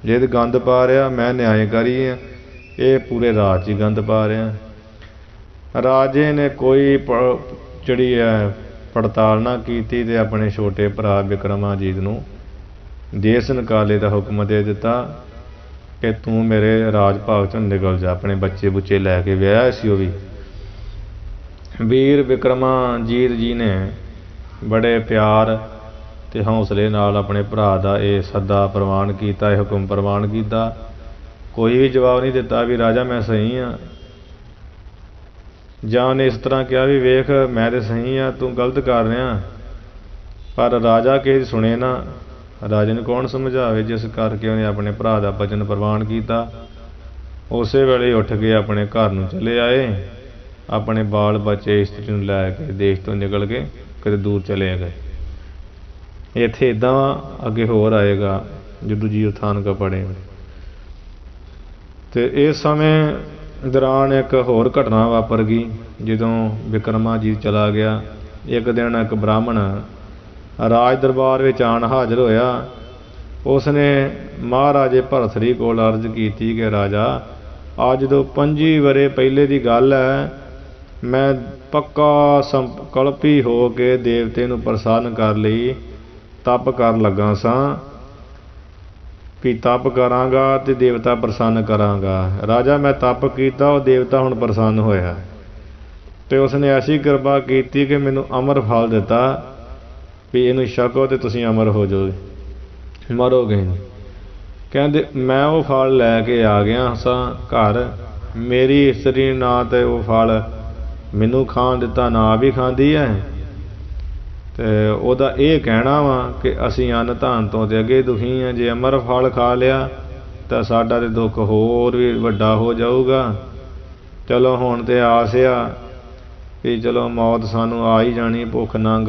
ਜੇ ਗੰਦ ਪਾ ਰਿਹਾ, ਮੈਂ ਨਿਆਂਕਾਰੀ ਹਾਂ, ਇਹ ਪੂਰੇ ਰਾਜ 'ਚ ਹੀ ਗੰਦ ਪਾ ਰਿਹਾ। ਰਾਜੇ ਨੇ ਕੋਈ ਜਿਹੜੀ ਹੈ ਪੜਤਾਲ ਨਾ ਕੀਤੀ ਅਤੇ ਆਪਣੇ ਛੋਟੇ ਭਰਾ ਬਿਕਰਮਾਜੀਤ ਨੂੰ ਦੇਸ ਨਿਕਾਲੇ ਦਾ ਹੁਕਮ ਦੇ ਦਿੱਤਾ ਕਿ ਤੂੰ ਮੇਰੇ ਰਾਜ ਭਾਗ 'ਚੋਂ ਨਿਕਲ ਜਾ। ਆਪਣੇ ਬੱਚੇ ਬੁੱਚੇ ਲੈ ਕੇ ਵਿਆਹਿਆ ਸੀ ਉਹ ਵੀ। ਵੀਰ ਬਿਕਰਮਾਜੀਤ ਜੀ ਨੇ ਬੜੇ ਪਿਆਰ ਅਤੇ ਹੌਸਲੇ ਨਾਲ ਆਪਣੇ ਭਰਾ ਦਾ ਇਹ ਸੱਦਾ ਪ੍ਰਵਾਨ ਕੀਤਾ, ਇਹ ਹੁਕਮ ਪ੍ਰਵਾਨ ਕੀਤਾ। ਕੋਈ ਵੀ ਜਵਾਬ ਨਹੀਂ ਦਿੱਤਾ ਵੀ ਰਾਜਾ ਮੈਂ ਸਹੀ ਹਾਂ, ਜਾਂ ਉਹਨੇ ਇਸ ਤਰ੍ਹਾਂ ਕਿਹਾ ਵੀ ਵੇਖ ਮੈਂ ਤਾਂ ਸਹੀ ਹਾਂ, ਤੂੰ ਗਲਤ ਕਰ ਰਿਹਾ। ਪਰ ਰਾਜਾ ਕਿਸੇ ਸੁਣੇ ਨਾ। ਰਾਜੇ ਨੂੰ ਕੌਣ ਸਮਝਾਵੇ, ਜਿਸ ਕਰਕੇ ਉਹਨੇ ਆਪਣੇ ਭਰਾ ਦਾ ਬਚਨ ਪ੍ਰਵਾਨ ਕੀਤਾ। ਉਸੇ ਵੇਲੇ ਉੱਠ ਕੇ ਆਪਣੇ ਘਰ ਨੂੰ ਚਲੇ ਆਏ, ਆਪਣੇ ਬਾਲ ਬੱਚੇ ਇਸਤਰੀ ਨੂੰ ਲੈ ਕੇ ਦੇਸ਼ ਤੋਂ ਨਿਕਲ ਕੇ ਕਿਤੇ ਦੂਰ ਚਲੇ ਗਏ। ਇੱਥੇ ਇੱਦਾਂ ਅੱਗੇ ਹੋਰ ਆਏਗਾ ਜਦੋਂ ਜੀਓ ਥਾਨਕਾ ਪੜ੍ਹੇਗਾ। ਅਤੇ ਇਸ ਸਮੇਂ ਦੌਰਾਨ ਇੱਕ ਹੋਰ ਘਟਨਾ ਵਾਪਰ ਗਈ। ਜਦੋਂ ਬਿਕਰਮਾਜੀਤ ਚਲਾ ਗਿਆ, ਇੱਕ ਦਿਨ ਇੱਕ ਬ੍ਰਾਹਮਣ ਰਾਜ ਦਰਬਾਰ ਵਿੱਚ ਆਣ ਹਾਜ਼ਰ ਹੋਇਆ। ਉਸ ਨੇ ਮਹਾਰਾਜੇ ਭਰਥਰੀ ਕੋਲ ਅਰਜ਼ ਕੀਤੀ ਕਿ ਰਾਜਾ, ਅੱਜ ਤੋਂ 25 ਵਰ੍ਹੇ ਪਹਿਲੇ ਦੀ ਗੱਲ ਹੈ, ਮੈਂ ਪੱਕਾ ਸੰਕਲਪੀ ਹੋ ਕੇ ਦੇਵਤੇ ਨੂੰ ਪ੍ਰਸੰਨ ਕਰ ਲਈ ਤਪ ਕਰਨ ਲੱਗਾ ਸਾਂ ਵੀ ਤਪ ਕਰਾਂਗਾ ਅਤੇ ਦੇਵਤਾ ਪ੍ਰਸੰਨ ਕਰਾਂਗਾ। ਰਾਜਾ ਮੈਂ ਤਪ ਕੀਤਾ, ਉਹ ਦੇਵਤਾ ਹੁਣ ਪ੍ਰਸੰਨ ਹੋਇਆ ਅਤੇ ਉਸਨੇ ਐਸੀ ਕਿਰਪਾ ਕੀਤੀ ਕਿ ਮੈਨੂੰ ਅਮਰ ਫਲ ਦਿੱਤਾ ਵੀ ਇਹਨੂੰ ਛਕੋ ਅਤੇ ਤੁਸੀਂ ਅਮਰ ਹੋ ਜਾਓਗੇ, ਮਰੋਗੇ ਨਹੀਂ। ਕਹਿੰਦੇ ਮੈਂ ਉਹ ਫਲ ਲੈ ਕੇ ਆ ਗਿਆ ਸਾਂ ਘਰ, ਮੇਰੀ ਇਸਤਰੀ ਨਾ ਤਾਂ ਉਹ ਫਲ ਮੈਨੂੰ ਖਾਣ ਦਿੱਤਾ, ਨਾ ਵੀ ਖਾਂਦੀ ਹੈ। ਅਤੇ ਉਹਦਾ ਇਹ ਕਹਿਣਾ ਵਾ ਕਿ ਅਸੀਂ ਅੰਨ ਧਨ ਤੋਂ ਤਾਂ ਅੱਗੇ ਦੁਖੀ ਹਾਂ, ਜੇ ਅਮਰ ਫਲ ਖਾ ਲਿਆ ਤਾਂ ਸਾਡਾ ਤਾਂ ਦੁੱਖ ਹੋਰ ਵੀ ਵੱਡਾ ਹੋ ਜਾਊਗਾ। ਚਲੋ ਹੁਣ ਤਾਂ ਆਸ ਆ ਵੀ ਚਲੋ ਮੌਤ ਸਾਨੂੰ ਆ ਹੀ ਜਾਣੀ, ਭੁੱਖ ਨੰਗ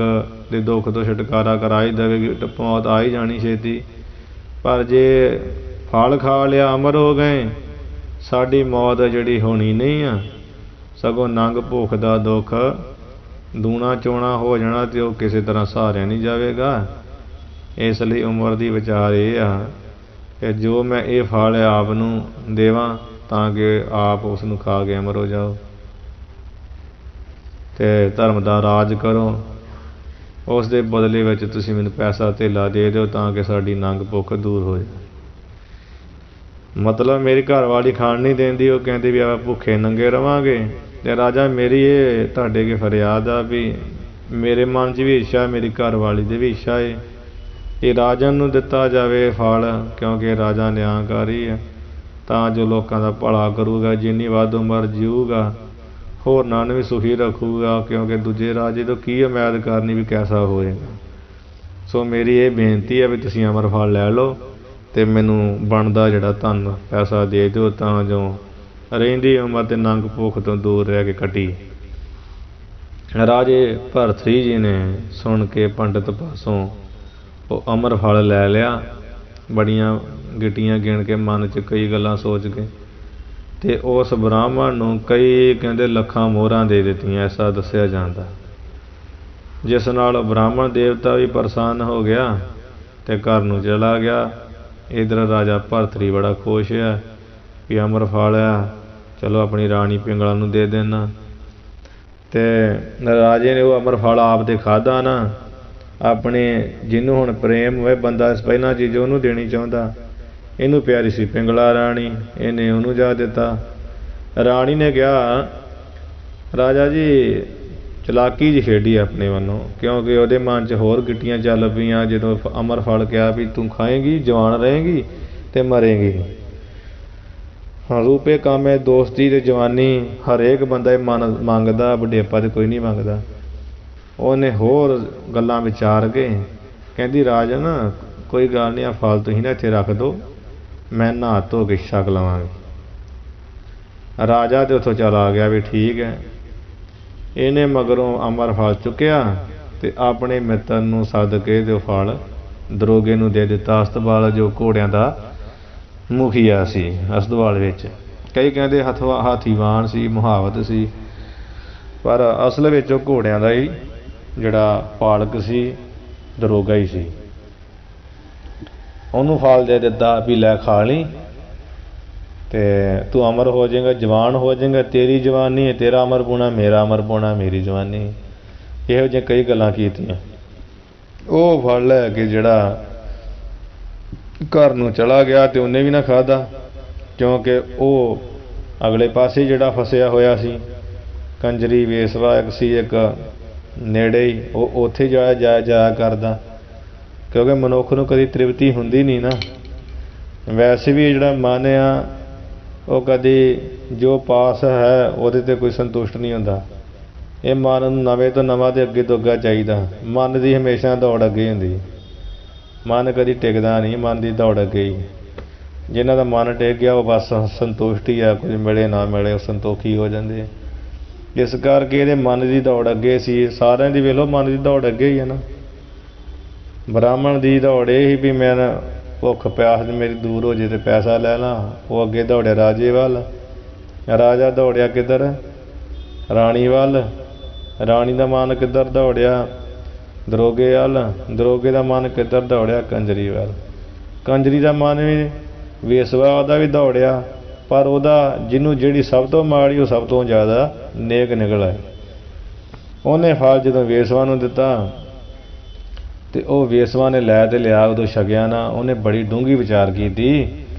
ਦੇ ਦੁੱਖ ਤੋਂ ਛੁਟਕਾਰਾ ਕਰਾ ਹੀ ਦੇਵੇਗੀ, ਮੌਤ ਆ ਹੀ ਜਾਣੀ ਛੇਤੀ। ਪਰ ਜੇ ਫਲ ਖਾ ਲਿਆ, ਅਮਰ ਹੋ ਗਏ, ਸਾਡੀ ਮੌਤ ਜਿਹੜੀ ਹੋਣੀ ਨਹੀਂ ਆ, ਸਗੋਂ ਨੰਗ ਭੁੱਖ ਦਾ ਦੁੱਖ ਦੂਣਾ ਚੋਣਾ ਹੋ ਜਾਣਾ ਅਤੇ ਉਹ ਕਿਸੇ ਤਰ੍ਹਾਂ ਸਹਾਰਿਆ ਨਹੀਂ ਜਾਵੇਗਾ। ਇਸ ਲਈ ਉਮਰ ਦੀ ਵਿਚਾਰ ਇਹ ਆ ਕਿ ਜੋ ਮੈਂ ਇਹ ਫਲ ਆਪ ਨੂੰ ਦੇਵਾਂ ਤਾਂ ਕਿ ਆਪ ਉਸ ਨੂੰ ਖਾ ਕੇ ਅਮਰ ਹੋ ਜਾਓ ਅਤੇ ਧਰਮ ਦਾ ਰਾਜ ਕਰੋ। ਉਸ ਦੇ ਬਦਲੇ ਵਿੱਚ ਤੁਸੀਂ ਮੈਨੂੰ ਪੈਸਾ ਧੇਲਾ ਦੇ ਦਿਓ ਤਾਂ ਕਿ ਸਾਡੀ ਨੰਗ ਭੁੱਖ ਦੂਰ ਹੋ ਜਾਏ। ਮਤਲਬ ਮੇਰੀ ਘਰ ਵਾਲੀ ਖਾਣ ਨਹੀਂ ਦਿੰਦੀ, ਉਹ ਕਹਿੰਦੇ ਵੀ ਆਪਾਂ ਭੁੱਖੇ ਨੰਗੇ ਰਵਾਂਗੇ। ਅਤੇ ਰਾਜਾ ਮੇਰੀ ਇਹ ਤੁਹਾਡੇ ਅੱਗੇ ਫਰਿਆਦ ਆ ਵੀ ਮੇਰੇ ਮਨ 'ਚ ਵੀ ਇੱਛਾ, ਮੇਰੀ ਘਰ ਵਾਲੀ ਦੀ ਵੀ ਇੱਛਾ ਹੈ, ਇਹ ਰਾਜਨ ਨੂੰ ਦਿੱਤਾ ਜਾਵੇ ਫਲ, ਕਿਉਂਕਿ ਰਾਜਾ ਨਿਆਂਕਾਰੀ ਹੈ, ਤਾਂ ਜੋ ਲੋਕਾਂ ਦਾ ਭਲਾ ਕਰੂਗਾ, ਜਿੰਨੀ ਵੱਧ ਉਮਰ ਜੀਊਗਾ ਹੋਰਨਾਂ ਨੂੰ ਵੀ ਸੁਖੀ ਰੱਖੂਗਾ, ਕਿਉਂਕਿ ਦੂਜੇ ਰਾਜੇ ਤੋਂ ਕੀ ਉਮੀਦ ਕਰਨੀ ਵੀ ਕੈਸਾ ਹੋਏਗਾ। ਸੋ ਮੇਰੀ ਇਹ ਬੇਨਤੀ ਹੈ ਵੀ ਤੁਸੀਂ ਅਮਰ ਫਲ ਲੈ ਲਓ ਅਤੇ ਮੈਨੂੰ ਬਣਦਾ ਜਿਹੜਾ ਧਨ ਪੈਸਾ ਦੇ ਦਿਓ ਤਾਂ ਜੋ ਰਹਿੰਦੀ ਉਮਰ ਅਤੇ ਨੰਗ ਭੁੱਖ ਤੋਂ ਦੂਰ ਰਹਿ ਕੇ ਕੱਟੀ। ਰਾਜੇ ਭਰਥਰੀ ਜੀ ਨੇ ਸੁਣ ਕੇ ਪੰਡਿਤ ਪਾਸੋਂ ਉਹ ਅਮਰ ਫਲ ਲੈ ਲਿਆ, ਬੜੀਆਂ ਗਿੱਟੀਆਂ ਗਿਣ ਕੇ, ਮਨ 'ਚ ਕਈ ਗੱਲਾਂ ਸੋਚ ਕੇ, ਅਤੇ ਉਸ ਬ੍ਰਾਹਮਣ ਨੂੰ ਕਈ ਕਹਿੰਦੇ ਲੱਖਾਂ ਮੋਹਰਾਂ ਦੇ ਦਿੱਤੀਆਂ, ਐਸਾ ਦੱਸਿਆ ਜਾਂਦਾ, ਜਿਸ ਨਾਲ ਬ੍ਰਾਹਮਣ ਦੇਵਤਾ ਵੀ ਪ੍ਰਸੰਨ ਹੋ ਗਿਆ ਅਤੇ ਘਰ ਨੂੰ ਚਲਾ ਗਿਆ। ਇੱਧਰ ਰਾਜਾ ਭਰਥਰੀ ਬੜਾ ਖੁਸ਼ ਆ ਵੀ ਅਮਰ ਫਲ ਆ, ਚਲੋ ਆਪਣੀ ਰਾਣੀ ਪਿੰਗਲਾ ਨੂੰ ਦੇ ਦੇਣਾ। ਅਤੇ ਰਾਜੇ ਨੇ ਉਹ ਅਮਰ ਫਲ ਆਪ ਤੇ ਖਾਧਾ ਨਾ, ਆਪਣੇ ਜਿਹਨੂੰ ਹੁਣ ਪ੍ਰੇਮ ਹੋਏ ਬੰਦਾ ਪਹਿਲਾਂ ਚੀਜ਼ ਉਹਨੂੰ ਦੇਣੀ ਚਾਹੁੰਦਾ। ਇਹਨੂੰ ਪਿਆਰੀ ਸੀ ਪਿੰਗਲਾ ਰਾਣੀ, ਇਹਨੇ ਉਹਨੂੰ ਜਾ ਦਿੱਤਾ। ਰਾਣੀ ਨੇ ਕਿਹਾ ਰਾਜਾ ਜੀ ਚਲਾਕੀ ਜਿਹੀ ਖੇਡੀ ਆਪਣੇ ਵੱਲੋਂ, ਕਿਉਂਕਿ ਉਹਦੇ ਮਨ 'ਚ ਹੋਰ ਗਿੱਟੀਆਂ ਚੱਲ ਪਈਆਂ। ਜਦੋਂ ਅਮਰ ਫਲ ਕਿਹਾ ਵੀ ਤੂੰ ਖਾਏਂਗੀ, ਜਵਾਨ ਰਹੇਂਗੀ ਅਤੇ ਮਰੇਂਗੀ। ਹਾਂ ਰੂਪੇ ਕਾਮੇ ਦੋਸਤੀ ਅਤੇ ਜਵਾਨੀ ਹਰੇਕ ਬੰਦਾ ਮਨ ਮੰਗਦਾ, ਵਡੇਪਾ ਤਾਂ ਕੋਈ ਨਹੀਂ ਮੰਗਦਾ। ਉਹਨੇ ਹੋਰ ਗੱਲਾਂ ਵਿਚਾਰ ਕੇ ਕਹਿੰਦੀ ਰਾਜਨ ਕੋਈ ਗੱਲ ਨਹੀਂ, ਆ ਫਲ ਤੁਸੀਂ ਨਾ ਇੱਥੇ ਰੱਖ ਦਿਓ, ਮੈਂ ਨਹਾ ਧੋ ਕੇ ਛਕ ਲਵਾਂਗੀ। ਰਾਜਾ ਤਾਂ ਉੱਥੋਂ ਚਲਾ ਗਿਆ ਵੀ ਠੀਕ ਹੈ। ਇਹਨੇ ਮਗਰੋਂ ਅਮਰ ਫਲ ਚੁੱਕਿਆ ਅਤੇ ਆਪਣੇ ਮਿੱਤਰ ਨੂੰ ਸੱਦ ਕੇ ਅਤੇ ਉਹ ਫਲ ਦਰੋਗੇ ਨੂੰ ਦੇ ਦਿੱਤਾ। ਅਸਤਪਾਲ ਜੋ ਘੋੜਿਆਂ ਦਾ ਮੁਖੀਆ ਸੀ ਅਸਤਪਾਲ ਵਿੱਚ, ਕਈ ਕਹਿੰਦੇ ਹਾਥੀਵਾਨ ਸੀ, ਮੁਹਾਵਤ ਸੀ, ਪਰ ਅਸਲ ਵਿੱਚ ਉਹ ਘੋੜਿਆਂ ਦਾ ਹੀ ਜਿਹੜਾ ਪਾਲਕ ਸੀ, ਦਰੋਗਾ ਹੀ ਸੀ। ਉਹਨੂੰ ਫਲ ਦੇ ਦਿੱਤਾ ਵੀ ਲੈ ਖਾ ਲਈ ਤੇ ਤੂੰ ਅਮਰ ਹੋ ਜਾਏਗਾ, ਜਵਾਨ ਹੋ ਜਾਏਗਾ, ਤੇਰੀ ਜਵਾਨੀ ਹੈ, ਤੇਰਾ ਅਮਰ ਪੂਣਾ, ਮੇਰਾ ਅਮਰ ਪੂਣਾ, ਮੇਰੀ ਜਵਾਨੀ। ਇਹੋ ਜਿਹੀਆਂ ਕਈ ਗੱਲਾਂ ਕੀਤੀਆਂ। ਉਹ ਫਲ ਲੈ ਕੇ ਜਿਹੜਾ ਘਰ ਨੂੰ ਚਲਾ ਗਿਆ ਤੇ ਉਹਨੇ ਵੀ ਨਾ ਖਾਧਾ, ਕਿਉਂਕਿ ਉਹ ਅਗਲੇ ਪਾਸੇ ਜਿਹੜਾ ਫਸਿਆ ਹੋਇਆ ਸੀ, ਕੰਜਰੀ ਵੇਸਵਾ ਇੱਕ ਸੀ ਇੱਕ ਨੇੜੇ ਹੀ, ਉਹ ਉੱਥੇ ਜਾਇਆ ਕਰਦਾ, ਕਿਉਂਕਿ ਮਨੁੱਖ ਨੂੰ ਕਦੀ ਤ੍ਰਿਪਤੀ ਹੁੰਦੀ ਨਹੀਂ ਨਾ। ਵੈਸੇ ਵੀ ਜਿਹੜਾ ਮਨ ਆ ਉਹ ਕਦੀ ਜੋ ਪਾਸ ਹੈ ਉਹਦੇ 'ਤੇ ਕੋਈ ਸੰਤੁਸ਼ਟ ਨਹੀਂ ਹੁੰਦਾ। ਇਹ ਮਨ ਨੂੰ ਨਵੇਂ ਤੋਂ ਨਵਾਂ ਅਤੇ ਅੱਗੇ ਤੋਂ ਅੱਗਾ ਚਾਹੀਦਾ। ਮਨ ਦੀ ਹਮੇਸ਼ਾ ਦੌੜ ਅੱਗੇ ਹੁੰਦੀ, ਮਨ ਕਦੀ ਟਿਕਦਾ ਨਹੀਂ, ਮਨ ਦੀ ਦੌੜ ਅੱਗੇ ਹੀ। ਜਿਨ੍ਹਾਂ ਦਾ ਮਨ ਟਿਕ ਗਿਆ ਉਹ ਬਸ ਸੰਤੁਸ਼ਟੀ ਆ, ਕੁਝ ਮਿਲੇ ਨਾ ਮਿਲੇ ਉਹ ਸੰਤੋਖੀ ਹੋ ਜਾਂਦੇ। ਇਸ ਕਰਕੇ ਇਹਦੇ ਮਨ ਦੀ ਦੌੜ ਅੱਗੇ ਸੀ। ਸਾਰਿਆਂ ਦੀ ਵੇਖ ਲਓ ਮਨ ਦੀ ਦੌੜ ਅੱਗੇ ਹੀ ਹੈ ਨਾ। ਬ੍ਰਾਹਮਣ ਦੀ ਦੌੜ ਇਹ ਸੀ ਵੀ ਮੈਂ ਭੁੱਖ ਪਿਆਸ ਮੇਰੀ ਦੂਰ ਹੋ ਜੇ ਤੇ ਪੈਸਾ ਲੈ ਲਾਂ। ਉਹ ਅੱਗੇ ਦੌੜਿਆ ਰਾਜੇ ਵੱਲ, ਰਾਜਾ ਦੌੜਿਆ ਕਿੱਧਰ, ਰਾਣੀ ਵੱਲ, ਰਾਣੀ ਦਾ ਮਨ ਕਿੱਧਰ ਦੌੜਿਆ, ਦਰੋਗੇ ਵੱਲ, ਦਰੋਗੇ ਦਾ ਮਨ ਕਿੱਧਰ ਦੌੜਿਆ, ਕੰਜਰੀ ਵੱਲ। ਕੰਜਰੀ ਦਾ ਮਨ ਵੀ ਵੇਸਵਾ ਦਾ ਵੀ ਦੌੜਿਆ, ਪਰ ਉਹਦਾ ਜਿਹਨੂੰ ਜਿਹੜੀ ਸਭ ਤੋਂ ਮਾੜੀ ਉਹ ਸਭ ਤੋਂ ਜ਼ਿਆਦਾ ਨੇਕ ਨਿਕਲ ਆਈ। ਉਹਨੇ ਫਲ ਜਦੋਂ ਵੇਸਵਾ ਨੂੰ ਦਿੱਤਾ ਤੇ ਉਹ ਵੇਸਵਾ ਨੇ ਲੈ ਤੇ ਲਿਆ, ਉਦੋਂ ਛਕਿਆ ਨਾ। ਉਹਨੇ ਬੜੀ ਡੂੰਘੀ ਵਿਚਾਰ ਕੀਤੀ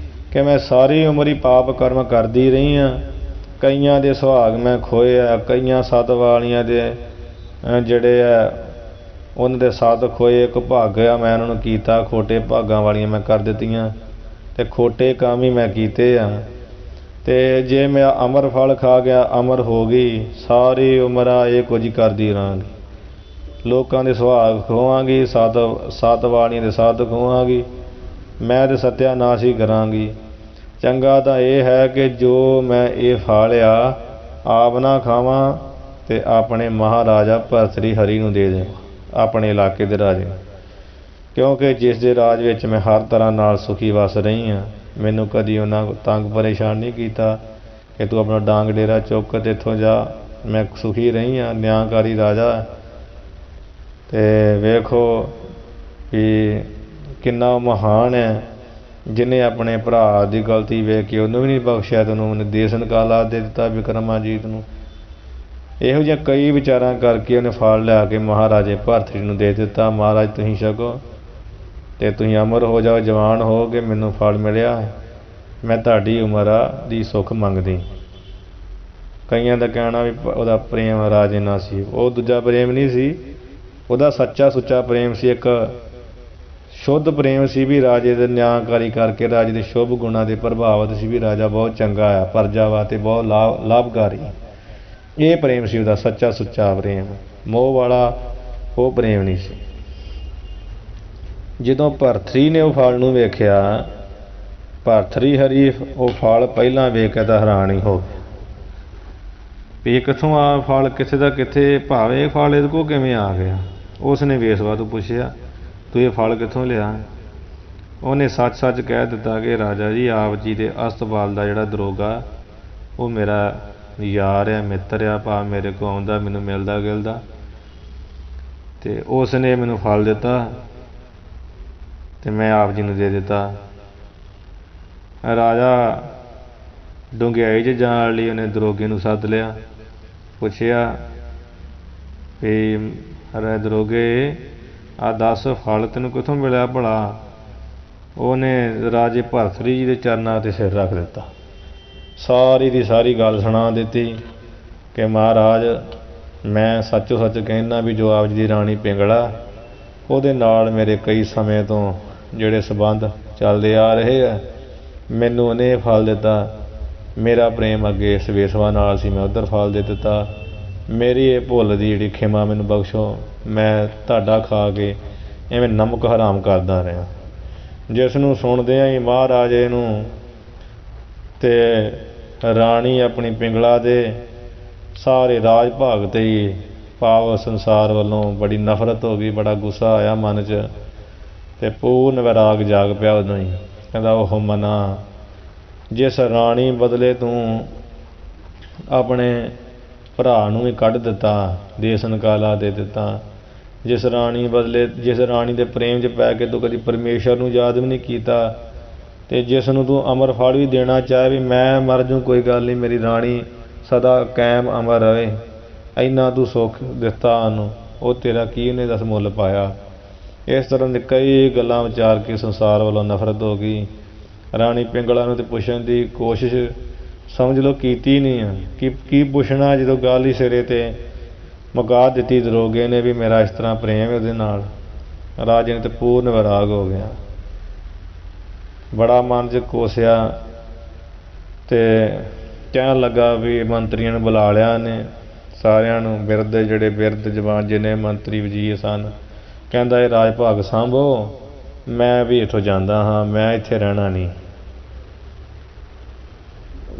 ਕਿ ਮੈਂ ਸਾਰੀ ਉਮਰ ਹੀ ਪਾਪ ਕਰਮ ਕਰਦੀ ਰਹੀ ਹਾਂ, ਕਈਆਂ ਦੇ ਸੁਹਾਗ ਮੈਂ ਖੋਏ ਆ, ਕਈਆਂ ਸੱਤ ਵਾਲੀਆਂ ਦੇ ਜਿਹੜੇ ਆ ਉਹਨਾਂ ਦੇ ਸੱਤ ਖੋਏ, ਇੱਕ ਭਾਗ ਆ ਮੈਂ ਉਹਨਾਂ ਨੂੰ ਕੀਤਾ, ਖੋਟੇ ਭਾਗਾਂ ਵਾਲੀਆਂ ਮੈਂ ਕਰ ਦਿੱਤੀਆਂ ਅਤੇ ਖੋਟੇ ਕੰਮ ਹੀ ਮੈਂ ਕੀਤੇ ਆ। ਅਤੇ ਜੇ ਮੈਂ ਅਮਰ ਫਲ ਖਾ ਗਿਆ, ਅਮਰ ਹੋ ਗਈ, ਸਾਰੀ ਉਮਰ ਆ ਇਹ ਕੁਝ ਕਰਦੀ ਰਹਾਂਗੀ, ਲੋਕਾਂ ਦੇ ਸੁਹਾਗ ਖੋਵਾਂਗੀ, ਸੱਤ ਵਾਲੀਆਂ ਦੇ ਸੱਤ ਖੋਵਾਂਗੀ, ਮੈਂ ਤਾਂ ਸੱਤਿਆਨਾਸ਼ ਹੀ ਕਰਾਂਗੀ। ਚੰਗਾ ਤਾਂ ਇਹ ਹੈ ਕਿ ਜੋ ਮੈਂ ਇਹ ਫਲ ਆ ਆਪ ਨਾ ਖਾਵਾਂ ਅਤੇ ਆਪਣੇ ਮਹਾਰਾਜਾ ਭਰਤਰੀ ਹਰੀ ਨੂੰ ਦੇ ਦੇਵਾਂ, ਆਪਣੇ ਇਲਾਕੇ ਦੇ ਰਾਜੇ ਨੂੰ, ਕਿਉਂਕਿ ਜਿਸ ਦੇ ਰਾਜ ਵਿੱਚ ਮੈਂ ਹਰ ਤਰ੍ਹਾਂ ਨਾਲ ਸੁਖੀ ਵਸ ਰਹੀ ਹਾਂ, ਮੈਨੂੰ ਕਦੀ ਉਹਨਾਂ ਤੰਗ ਪਰੇਸ਼ਾਨ ਨਹੀਂ ਕੀਤਾ ਕਿ ਤੂੰ ਆਪਣਾ ਡਾਂਗ ਡੇਰਾ ਚੁੱਕ ਅਤੇ ਇੱਥੋਂ ਜਾ। ਮੈਂ ਸੁਖੀ ਰਹੀ ਹਾਂ, ਨਿਆਂਕਾਰੀ ਰਾਜਾ। ਅਤੇ ਵੇਖੋ ਵੀ ਕਿੰਨਾ ਮਹਾਨ ਹੈ ਜਿਹਨੇ ਆਪਣੇ ਭਰਾ ਦੀ ਗਲਤੀ ਵੇਖ ਕੇ ਉਹਨੂੰ ਵੀ ਨਹੀਂ ਬਖਸ਼ਿਆ, ਤੈਨੂੰ ਉਹਨੇ ਦੇਸ਼ ਨਿਕਾਲਾ ਦੇ ਦਿੱਤਾ ਵਿਕਰਮਾਜੀਤ ਨੂੰ। ਇਹੋ ਜਿਹੀਆਂ ਕਈ ਵਿਚਾਰਾਂ ਕਰਕੇ ਉਹਨੇ ਫਲ ਲਿਆ ਕੇ ਮਹਾਰਾਜੇ ਭਰਤਰੀ ਨੂੰ ਦੇ ਦਿੱਤਾ। ਮਹਾਰਾਜ ਤੁਸੀਂ ਛਕੋ ਅਤੇ ਤੁਸੀਂ ਅਮਰ ਹੋ ਜਾਓ, ਜਵਾਨ ਹੋ ਕੇ ਮੈਨੂੰ ਫਲ ਮਿਲਿਆ, ਮੈਂ ਤੁਹਾਡੀ ਉਮਰ ਦੀ ਸੁੱਖ ਮੰਗਦੀ। ਕਈਆਂ ਦਾ ਕਹਿਣਾ ਵੀ ਉਹਦਾ ਪ੍ਰੇਮ ਰਾਜੇ ਨਾਲ ਸੀ, ਉਹ ਦੂਜਾ ਪ੍ਰੇਮ ਨਹੀਂ ਸੀ, ਉਹਦਾ ਸੱਚਾ ਸੁੱਚਾ ਪ੍ਰੇਮ ਸੀ, ਇੱਕ ਸ਼ੁੱਧ ਪ੍ਰੇਮ ਸੀ ਵੀ ਰਾਜੇ ਦੇ ਨਿਆਂਕਾਰੀ ਕਰਕੇ, ਰਾਜੇ ਦੇ ਸ਼ੁਭ ਗੁਣਾਂ ਦੇ ਪ੍ਰਭਾਵਿਤ ਸੀ ਵੀ ਰਾਜਾ ਬਹੁਤ ਚੰਗਾ ਆ, ਪ੍ਰਜਾ ਵਾਸਤੇ ਬਹੁਤ ਲਾਭਕਾਰੀ। ਇਹ ਪ੍ਰੇਮ ਸੀ ਉਹਦਾ ਸੱਚਾ ਸੁੱਚਾ ਪ੍ਰੇਮ, ਮੋਹ ਵਾਲਾ ਉਹ ਪ੍ਰੇਮ ਨਹੀਂ ਸੀ। ਜਦੋਂ ਭਰਤਰੀ ਨੇ ਉਹ ਫਲ ਨੂੰ ਵੇਖਿਆ, ਭਰਤਰੀ ਹਰੀ ਉਹ ਫਲ ਪਹਿਲਾਂ ਵੇਖ ਕੇ ਤਾਂ ਹੈਰਾਨ ਹੀ ਹੋ ਗਿਆ ਵੀ ਇਹ ਕਿੱਥੋਂ ਆ ਫਲ, ਕਿਸੇ ਦਾ ਕਿੱਥੇ ਭਾਵੇਂ ਇਹ ਫਲ ਇਹਦੇ ਕੋਲ ਕਿਵੇਂ ਆ ਗਿਆ। ਉਸ ਨੇ ਵੇਸਵਾ ਤੋਂ ਪੁੱਛਿਆ ਤੂੰ ਇਹ ਫਲ ਕਿੱਥੋਂ ਲਿਆ। ਉਹਨੇ ਸੱਚ ਸੱਚ ਕਹਿ ਦਿੱਤਾ ਕਿ ਰਾਜਾ ਜੀ ਆਪ ਜੀ ਦੇ ਅਸਤਪਾਲ ਦਾ ਜਿਹੜਾ ਦਰੋਗਾ ਉਹ ਮੇਰਾ ਯਾਰ ਆ, ਮਿੱਤਰ ਆ, ਭਾਵ ਮੇਰੇ ਕੋਲ ਆਉਂਦਾ, ਮੈਨੂੰ ਮਿਲਦਾ ਗਿਲਦਾ, ਅਤੇ ਉਸ ਨੇ ਮੈਨੂੰ ਫਲ ਦਿੱਤਾ ਅਤੇ ਮੈਂ ਆਪ ਜੀ ਨੂੰ ਦੇ ਦਿੱਤਾ। ਰਾਜਾ ਡੂੰਘਿਆਈ 'ਚ ਜਾਣ ਲਈ ਉਹਨੇ ਦਰੋਗੇ ਨੂੰ ਸੱਦ ਲਿਆ, ਪੁੱਛਿਆ ਵੀ ਅਰੇ ਦਰੋਗੇ ਆਹ ਦੱਸ ਫਲ ਤੈਨੂੰ ਕਿੱਥੋਂ ਮਿਲਿਆ ਭਲਾ। ਉਹਨੇ ਰਾਜੇ ਭਰਤਰੀ ਜੀ ਦੇ ਚਰਨਾਂ 'ਤੇ ਸਿਰ ਰੱਖ ਦਿੱਤਾ, ਸਾਰੀ ਦੀ ਸਾਰੀ ਗੱਲ ਸੁਣਾ ਦਿੱਤੀ ਕਿ ਮਹਾਰਾਜ ਮੈਂ ਸੱਚੋ ਸੱਚ ਕਹਿੰਦਾ ਵੀ ਜੋ ਆਪ ਜੀ ਦੀ ਰਾਣੀ ਪਿੰਗਲਾ ਉਹਦੇ ਨਾਲ ਮੇਰੇ ਕਈ ਸਮੇਂ ਤੋਂ ਜਿਹੜੇ ਸੰਬੰਧ ਚੱਲਦੇ ਆ ਰਹੇ ਆ, ਮੈਨੂੰ ਉਹਨੇ ਫਲ ਦਿੱਤਾ, ਮੇਰਾ ਪ੍ਰੇਮ ਅੱਗੇ ਇਸ ਵੇਸਵਾ ਨਾਲ ਸੀ, ਮੈਂ ਉੱਧਰ ਫਲ ਦੇ ਦਿੱਤਾ, ਮੇਰੀ ਇਹ ਭੁੱਲ ਦੀ ਜਿਹੜੀ ਖਿਮਾ ਮੈਨੂੰ ਬਖਸ਼ੋ, ਮੈਂ ਤੁਹਾਡਾ ਖਾ ਕੇ ਐਵੇਂ ਨਮਕ ਹਰਾਮ ਕਰਦਾ ਰਿਹਾ। ਜਿਸ ਨੂੰ ਸੁਣਦਿਆਂ ਹੀ ਮਹਾਰਾਜੇ ਨੂੰ ਅਤੇ ਰਾਣੀ ਆਪਣੀ ਪਿੰਗਲਾ ਦੇ ਸਾਰੇ ਰਾਜ ਭਾਗ 'ਤੇ ਹੀ ਭਾਵ ਸੰਸਾਰ ਵੱਲੋਂ ਬੜੀ ਨਫ਼ਰਤ ਹੋ ਗਈ, ਬੜਾ ਗੁੱਸਾ ਆਇਆ ਮਨ 'ਚ ਅਤੇ ਪੂਰਨ ਵੈਰਾਗ ਜਾਗ ਪਿਆ ਉਦੋਂ ਹੀ। ਕਹਿੰਦਾ ਉਹ ਮਨਾ जिस राणी बदले तू अपने भरा नूं ही कढ़ दिता, देस निकाला दे दिता। जिस राणी बदले, जिस राणी के प्रेम च पै के तू कभी परमेश्वर नूं याद भी नहीं किया, ते जिस नूं तू अमर फल भी देना चाहे भी मैं मर जूँ कोई गल नहीं, मेरी राणी सदा कायम अमर रहे, इन्ना तू सुख दिता उन्होंने, वो तेरा की उन्हें दस मुल पाया। इस तरह की कई गल्लां विचार के संसार वालों नफरत हो गई। राणी पिंगला नूं ते पुछण की कोशिश समझ लो कीती नहीं है की पुछना, जो गल ही सिरे ते मुका दी दरोगे ने भी मेरा इस तरह प्रेम है उहदे नाल। राजे ने तो पूर्ण वैराग हो गया, बड़ा मन च कोसिया ते कहन लगा भी मंत्रियों ने बुला लिया ने सारियां नूं, बिरद जिहड़े बिरद जवान जिन्ने मंत्री वजीर सन, कहंदा ये राज भाग सांभो, मैं भी इत्थों जांदा हाँ, मैं इत्थे रहना नहीं।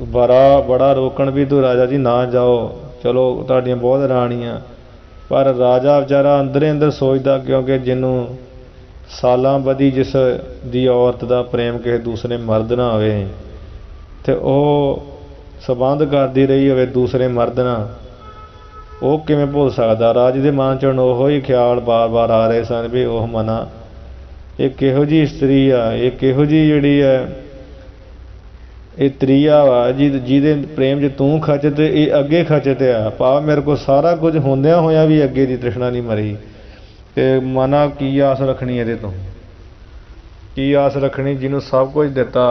बड़ा रोकण भी तू राजा जी ना जाओ, चलो तुहाडियां बहुत राणियां, पर राजा बेचारा अंदर ही अंदर सोचदा, क्योंकि जिन्हों सालां बधी जिस दी औरत का प्रेम किसी दूसरे मर्द ना होवे ते ओह संबंध करती रही होवे दूसरे मर्द नाल, वो किवें भुल सकदा। राजे दे मन च ओहो ही ख्याल बार बार आ रहे सन भी ओह मना ये किहो जी स्त्री आ, ये किहो जी जिहड़ी है ये त्रीआ वा जिहदे प्रेम च तू खच ते ये अगे खचत आ, पा मेरे को सारा कुछ होंदिया होया भी अगे दी तृष्णा नहीं मरी, ते मना की आस रखनी ये तो की आस रखनी जिन्हों सब कुछ दिता,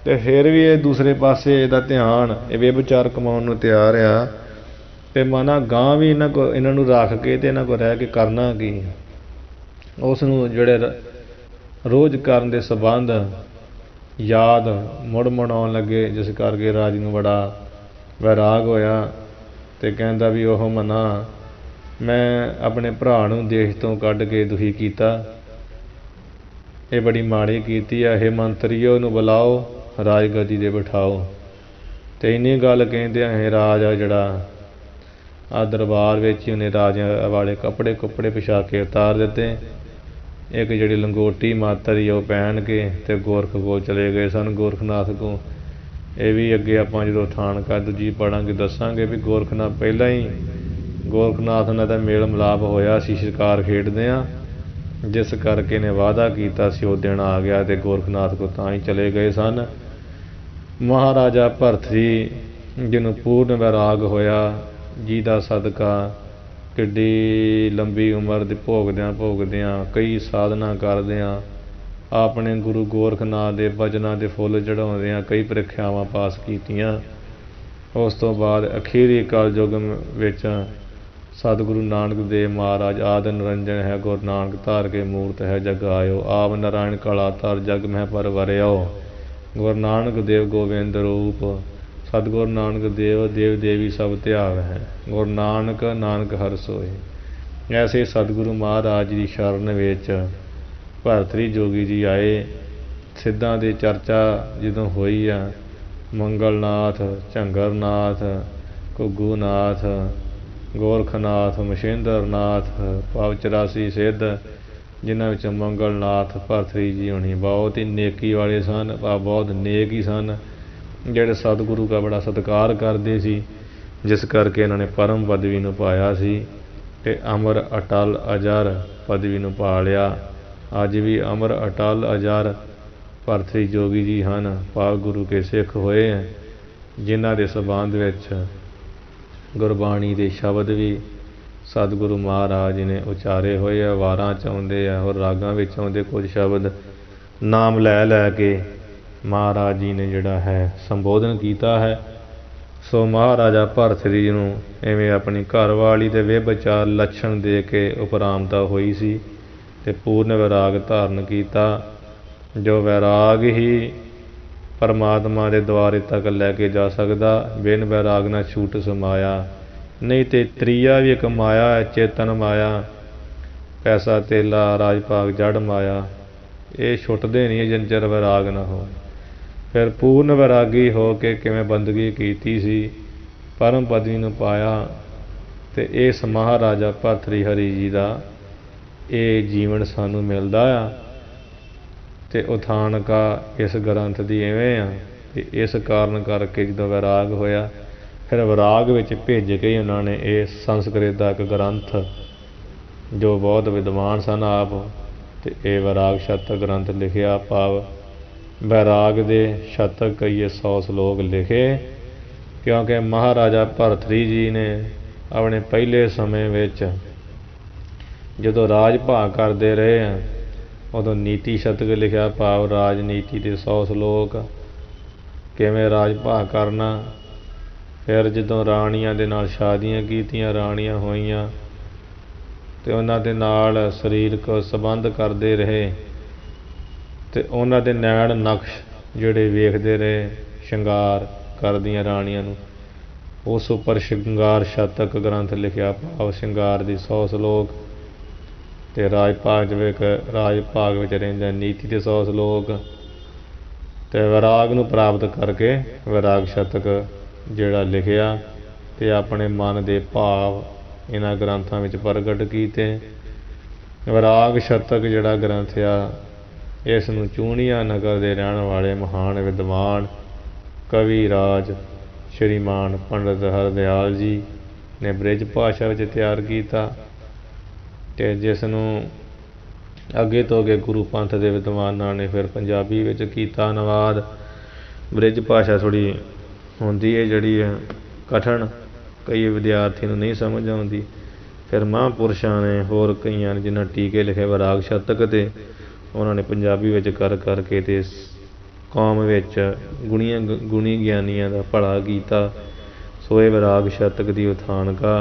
ते फिर भी ये दूसरे पासे इहदा ध्यान ये बेविचार कमाउण नूं तैयार आ, ते मना गां भी इन्हां नूं रख के ते इन्हां को रह के करना की। उस नूं जिहड़े रोज़ करन दे संबंध याद मुड़ मुड़ आउण लगे, जिस करके राज नूं बड़ा वैराग होया, ते कहंदा भी ओह मना मैं अपने भरा नूं देश तो कढ़ के दुखी कीता, ये बड़ी माड़ी कीती है, हे मंत्रियो नूं बुलाओ राजगद्दी ते बिठाओ। ते इन्नी गल कहंदे हे राजा जिहड़ा आ दरबार विच उन्हें राजा वाले कपड़े कुपड़े पोशाके उतार दिते, एक जिहड़ी लंगोटी माता दी ओह पहन के ते गोरख कोल चले गए सन, गोरखनाथ को। ये भी अगे आपां जदों थानका दूजी पढ़ांगे दसांगे भी गोरखनाथ पहलां ही गोरखनाथ नाल दा मेल मिलाप होया सी शिकार खेडदिआं, जिस करके ने वादा कीता सी उह दिन आ गया, ते गोरखनाथ को तां ही चले गए सन। महाराजा भरथरी जिन्हों पूर्ण वैराग होया, जिहदा सदका किड्डी लंबी उम्र दे भोगदियां कई साधना करदियां अपने गुरु गोरखनाथ दे भजनां दे फुੱਲ चढ़ाउंदियां कई ਪ੍ਰੀਖਿਆਵਾਂ पास कीतियां। उस तो बाद अखीरी कलयुग विच सतगुरु नानक देव महाराज आदि निरंजन है, गुरु नानक धार के मूरत है जग आयो, आप नारायण कला धर जग मह पर वरियो, गुरु नानक देव गोविंद रूप, सतगुरु नानक देव देव देवी सब ध्याव है, गुरु नानक नानक हर सोए। ऐसे सतगुरु महाराज की शरण विच भरतरी जोगी जी आए। सिद्धां दी चर्चा जदों होई आ, मंगलनाथ, झंगरनाथ, घुग्गूनाथ, गोरखनाथ, मछेंद्रनाथ, पाव 84 सिद्ध, जिन्हां विच मंगलनाथ भरतरी जी होनी बहुत ही नेकी वाले सन, बहुत नेक ही सन, ਜਿਹੜੇ सतगुरु का बड़ा सत्कार करते सी, जिस करके इन्होंने परम पदवी नूं पाया सी ते अमर अटल अजर पदवी नूं पा लिया। अज भी अमर अटल अजर भरतरी जोगी जी हैं, पाक गुरु के सिख होए हैं, जिन्हां दे संबंध विच गुरबाणी के शब्द भी सतगुरु महाराज ने उचारे हुए आ, वारां च आउंदे आ और रागां विच आउंदे कुछ शब्द नाम लै के महाराज जी ने जिहड़ा है संबोधन किया है। सो महाराजा भरतरी जी नूं इवें अपनी घरवाली दे बेविचार लक्षण दे के उपरामता हुई सी ते पूर्ण वैराग धारण किया, जो वैराग ही परमात्मा के द्वारे तक लैके जा सकदा, बिन वैराग ना छूट समाया। नहीं तो त्रीया भी एक माया है, चेतन माया, पैसा तेला राज भाग जड़ माया, ये छुटते नहीं जिन चर वैराग ना हो। फिर पूर्ण वैरागी हो के किवें बंदगी कीती सी, परम पदवी नूं पाया, ते इस महाराजा भरतरी हरी जी का ये जीवन सानूं मिलदा आ। ते उथानका इस ग्रंथ दी इवें आ ਤੇ ਇਸ ਕਾਰਨ ਕਰਕੇ ਜਦੋਂ ਵੈਰਾਗ ਹੋਇਆ, ਫਿਰ ਵੈਰਾਗ ਵਿੱਚ ਭੇਜ ਕੇ ਉਹਨਾਂ ਨੇ ਇਹ ਸੰਸਕ੍ਰਿਤ ਦਾ ਇੱਕ ਗ੍ਰੰਥ, ਜੋ ਬਹੁਤ ਵਿਦਵਾਨ ਸਨ ਆਪ, ਤੇ ਇਹ ਵੈਰਾਗ ਸ਼ਤਕ ਗ੍ਰੰਥ ਲਿਖਿਆ। ਭਾਵ ਵੈਰਾਗ ਦੇ ਸ਼ਤਕ ਕਈ 100 ਸ਼ਲੋਕ ਲਿਖੇ, ਕਿਉਂਕਿ ਮਹਾਰਾਜਾ ਭਰਥਰੀ ਜੀ ਨੇ ਆਪਣੇ ਪਹਿਲੇ ਸਮੇਂ ਵਿੱਚ ਜਦੋਂ ਰਾਜ ਭਾਗ ਕਰਦੇ ਰਹੇ ਆ, ਉਦੋਂ ਨੀਤੀ ਸ਼ਤਕ ਲਿਖਿਆ। ਭਾਵ ਰਾਜਨੀਤੀ ਦੇ 100 ਸ਼ਲੋਕ, ਕਿਵੇਂ ਰਾਜ ਭਾਗ ਕਰਨਾ। ਫਿਰ ਜਦੋਂ ਰਾਣੀਆਂ ਦੇ ਨਾਲ ਸ਼ਾਦੀਆਂ ਕੀਤੀਆਂ, ਰਾਣੀਆਂ ਹੋਈਆਂ, ਅਤੇ ਉਹਨਾਂ ਦੇ ਨਾਲ ਸਰੀਰਕ ਸੰਬੰਧ ਕਰਦੇ ਰਹੇ, ਅਤੇ ਉਹਨਾਂ ਦੇ ਨੈਣ ਨਕਸ਼ ਜਿਹੜੇ ਵੇਖਦੇ ਰਹੇ ਸ਼ਿੰਗਾਰ ਕਰਦੀਆਂ ਰਾਣੀਆਂ ਨੂੰ, ਉਸ ਉੱਪਰ ਸ਼ਿੰਗਾਰ ਸ਼ਤਕ ਗ੍ਰੰਥ ਲਿਖਿਆ। ਭਾਵ ਸ਼ਿੰਗਾਰ ਦੀ 100 ਸ਼ਲੋਕ, ਅਤੇ ਰਾਜ ਭਾਗ ਵਿੱਚ ਰਹਿੰਦੇ ਨੀਤੀ ਦੇ 100 ਸ਼ਲੋਕ, ਅਤੇ ਵੈਰਾਗ ਨੂੰ ਪ੍ਰਾਪਤ ਕਰਕੇ ਵੈਰਾਗ ਸ਼ਤਕ ਜਿਹੜਾ ਲਿਖਿਆ, ਅਤੇ ਆਪਣੇ ਮਨ ਦੇ ਭਾਵ ਇਹਨਾਂ ਗ੍ਰੰਥਾਂ ਵਿੱਚ ਪ੍ਰਗਟ ਕੀਤੇ। ਵੈਰਾਗ ਸ਼ਤਕ ਜਿਹੜਾ ਗ੍ਰੰਥ ਆ, ਇਸ ਨੂੰ ਚੂਹਣੀਆਂ ਨਗਰ ਦੇ ਰਹਿਣ ਵਾਲੇ ਮਹਾਨ ਵਿਦਵਾਨ ਕਵੀ ਰਾਜ ਸ਼੍ਰੀਮਾਨ ਪੰਡਿਤ ਹਰਦਿਆਲ ਜੀ ਨੇ ਬ੍ਰਿਜ ਭਾਸ਼ਾ ਵਿੱਚ ਤਿਆਰ ਕੀਤਾ, ਅਤੇ ਜਿਸ ਨੂੰ ਅੱਗੇ ਤੋਂ ਅੱਗੇ ਗੁਰੂ ਪੰਥ ਦੇ ਵਿਦਵਾਨਾਂ ਨੇ ਫਿਰ ਪੰਜਾਬੀ ਵਿੱਚ ਕੀਤਾ ਅਨੁਵਾਦ। ਬ੍ਰਿਜ ਭਾਸ਼ਾ ਥੋੜ੍ਹੀ ਹੁੰਦੀ ਹੈ ਜਿਹੜੀ ਕਠਿਨ, ਕਈ ਵਿਦਿਆਰਥੀ ਨੂੰ ਨਹੀਂ ਸਮਝ ਆਉਂਦੀ। ਫਿਰ ਮਹਾਂਪੁਰਸ਼ਾਂ ਨੇ ਹੋਰ ਕਈਆਂ ਨੇ ਜਿਨ੍ਹਾਂ ਟੀਕੇ ਲਿਖੇ ਵੈਰਾਗ ਸ਼ਤਕ 'ਤੇ, ਉਹਨਾਂ ਨੇ ਪੰਜਾਬੀ ਵਿੱਚ ਕਰ ਕਰਕੇ ਅਤੇ ਕੌਮ ਵਿੱਚ ਗੁਣੀ ਗਿਆਨੀਆਂ ਦਾ ਭਲਾ ਕੀਤਾ। ਸੋ ਇਹ ਵੈਰਾਗ ਸ਼ਤਕ ਦੀ ਉਥਾਨਕਾ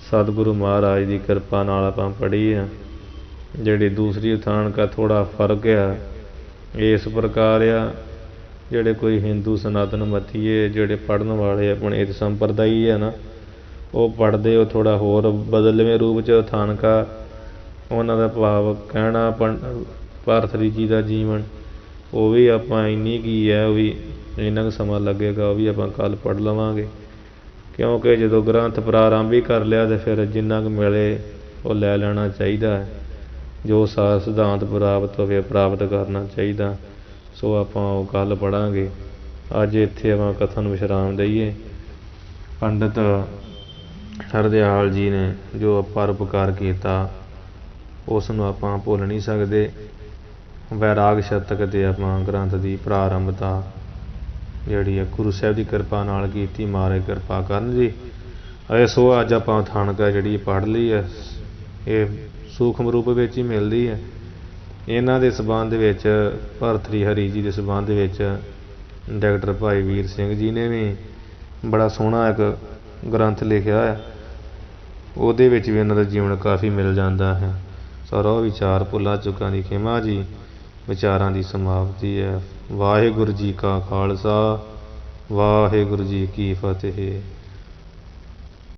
ਸਤਿਗੁਰੂ ਮਹਾਰਾਜ ਦੀ ਕਿਰਪਾ ਨਾਲ ਆਪਾਂ ਪੜ੍ਹੀ ਆ। ਜਿਹੜੀ ਦੂਸਰੀ ਉਥਾਨਕਾ ਥੋੜ੍ਹਾ ਫਰਕ ਆ, ਇਸ ਪ੍ਰਕਾਰ ਆ, ਜਿਹੜੇ ਕੋਈ ਹਿੰਦੂ ਸਨਾਤਨ ਮਤੀਏ ਜਿਹੜੇ ਪੜ੍ਹਨ ਵਾਲੇ ਆਪਣੇ ਇਸ ਸੰਪਰਦਾਈ ਆ ਨਾ, ਉਹ ਪੜ੍ਹਦੇ ਉਹ ਥੋੜ੍ਹਾ ਹੋਰ ਬਦਲਵੇਂ ਰੂਪ 'ਚ ਉਥਾਨਕਾ। ਉਹਨਾਂ ਦਾ ਭਾਵ ਕਹਿਣਾ ਭਰਥਰੀ ਜੀ ਦਾ ਜੀਵਨ, ਉਹ ਵੀ ਆਪਾਂ ਇੰਨੀ ਕੀ ਹੈ, ਉਹ ਵੀ ਇੰਨਾ ਕੁ ਸਮਾਂ ਲੱਗੇਗਾ, ਉਹ ਵੀ ਆਪਾਂ ਕੱਲ੍ਹ ਪੜ੍ਹ ਲਵਾਂਗੇ। ਕਿਉਂਕਿ ਜਦੋਂ ਗ੍ਰੰਥ ਪ੍ਰਾਰੰਭ ਹੀ ਕਰ ਲਿਆ, ਤਾਂ ਫਿਰ ਜਿੰਨਾ ਕੁ ਮਿਲੇ ਉਹ ਲੈ ਲੈਣਾ ਚਾਹੀਦਾ ਹੈ। ਜੋ ਸਾਰ ਸਿਧਾਂਤ ਪ੍ਰਾਪਤ ਹੋਵੇ ਪ੍ਰਾਪਤ ਕਰਨਾ ਚਾਹੀਦਾ। ਸੋ ਆਪਾਂ ਉਹ ਕੱਲ੍ਹ ਪੜ੍ਹਾਂਗੇ। ਅੱਜ ਇੱਥੇ ਆਪਾਂ ਕਥਾ ਨੂੰ ਵਿਸ਼ਰਾਮ ਦਈਏ। ਪੰਡਿਤ ਹਰਦਿਆਲ ਜੀ ਨੇ ਜੋ ਪਰਉਪਕਾਰ ਕੀਤਾ, ਉਸ ਨੂੰ ਆਪਾਂ ਭੁੱਲ ਨਹੀਂ ਸਕਦੇ। ਵੈਰਾਗ ਸ਼ਤਕ 'ਤੇ ਆਪਾਂ ਗ੍ਰੰਥ ਦੀ ਪ੍ਰਾਰੰਭਤਾ ਜਿਹੜੀ ਹੈ ਗੁਰੂ ਸਾਹਿਬ ਦੀ ਕਿਰਪਾ ਨਾਲ ਕੀਤੀ। ਮਹਾਰਾਜ ਕਿਰਪਾ ਕਰਨ ਜੀ। ਸੋ ਅੱਜ ਆਪਾਂ ਉਥਾਨਕਾ ਜਿਹੜੀ ਪੜ੍ਹ ਲਈ ਹੈ, ਇਹ ਸੂਖਮ ਰੂਪ ਵਿੱਚ ਹੀ ਮਿਲਦੀ ਹੈ। ਇਹਨਾਂ ਦੇ ਸੰਬੰਧ ਵਿੱਚ ਭਰਥਰੀ ਹਰੀ ਜੀ ਦੇ ਸੰਬੰਧ ਵਿੱਚ ਡਾਕਟਰ ਭਾਈ ਵੀਰ ਸਿੰਘ ਜੀ ਨੇ ਵੀ ਬੜਾ ਸੋਹਣਾ ਇੱਕ ਗ੍ਰੰਥ ਲਿਖਿਆ ਹੈ। ਉਹਦੇ ਵਿੱਚ ਵੀ ਇਹਨਾਂ ਦਾ ਜੀਵਨ ਕਾਫੀ ਮਿਲ ਜਾਂਦਾ ਹੈ। ਸਰੋ ਵਿਚਾਰ ਭੁੱਲਾਂ ਚੁੱਕਾਂ ਦੀ ਖਿਮਾ ਜੀ, ਵਿਚਾਰਾਂ ਦੀ ਸਮਾਪਤੀ ਹੈ। ਵਾਹਿਗੁਰੂ ਜੀ ਕਾ ਖਾਲਸਾ, ਵਾਹਿਗੁਰੂ ਜੀ ਕੀ ਫਤਿਹ।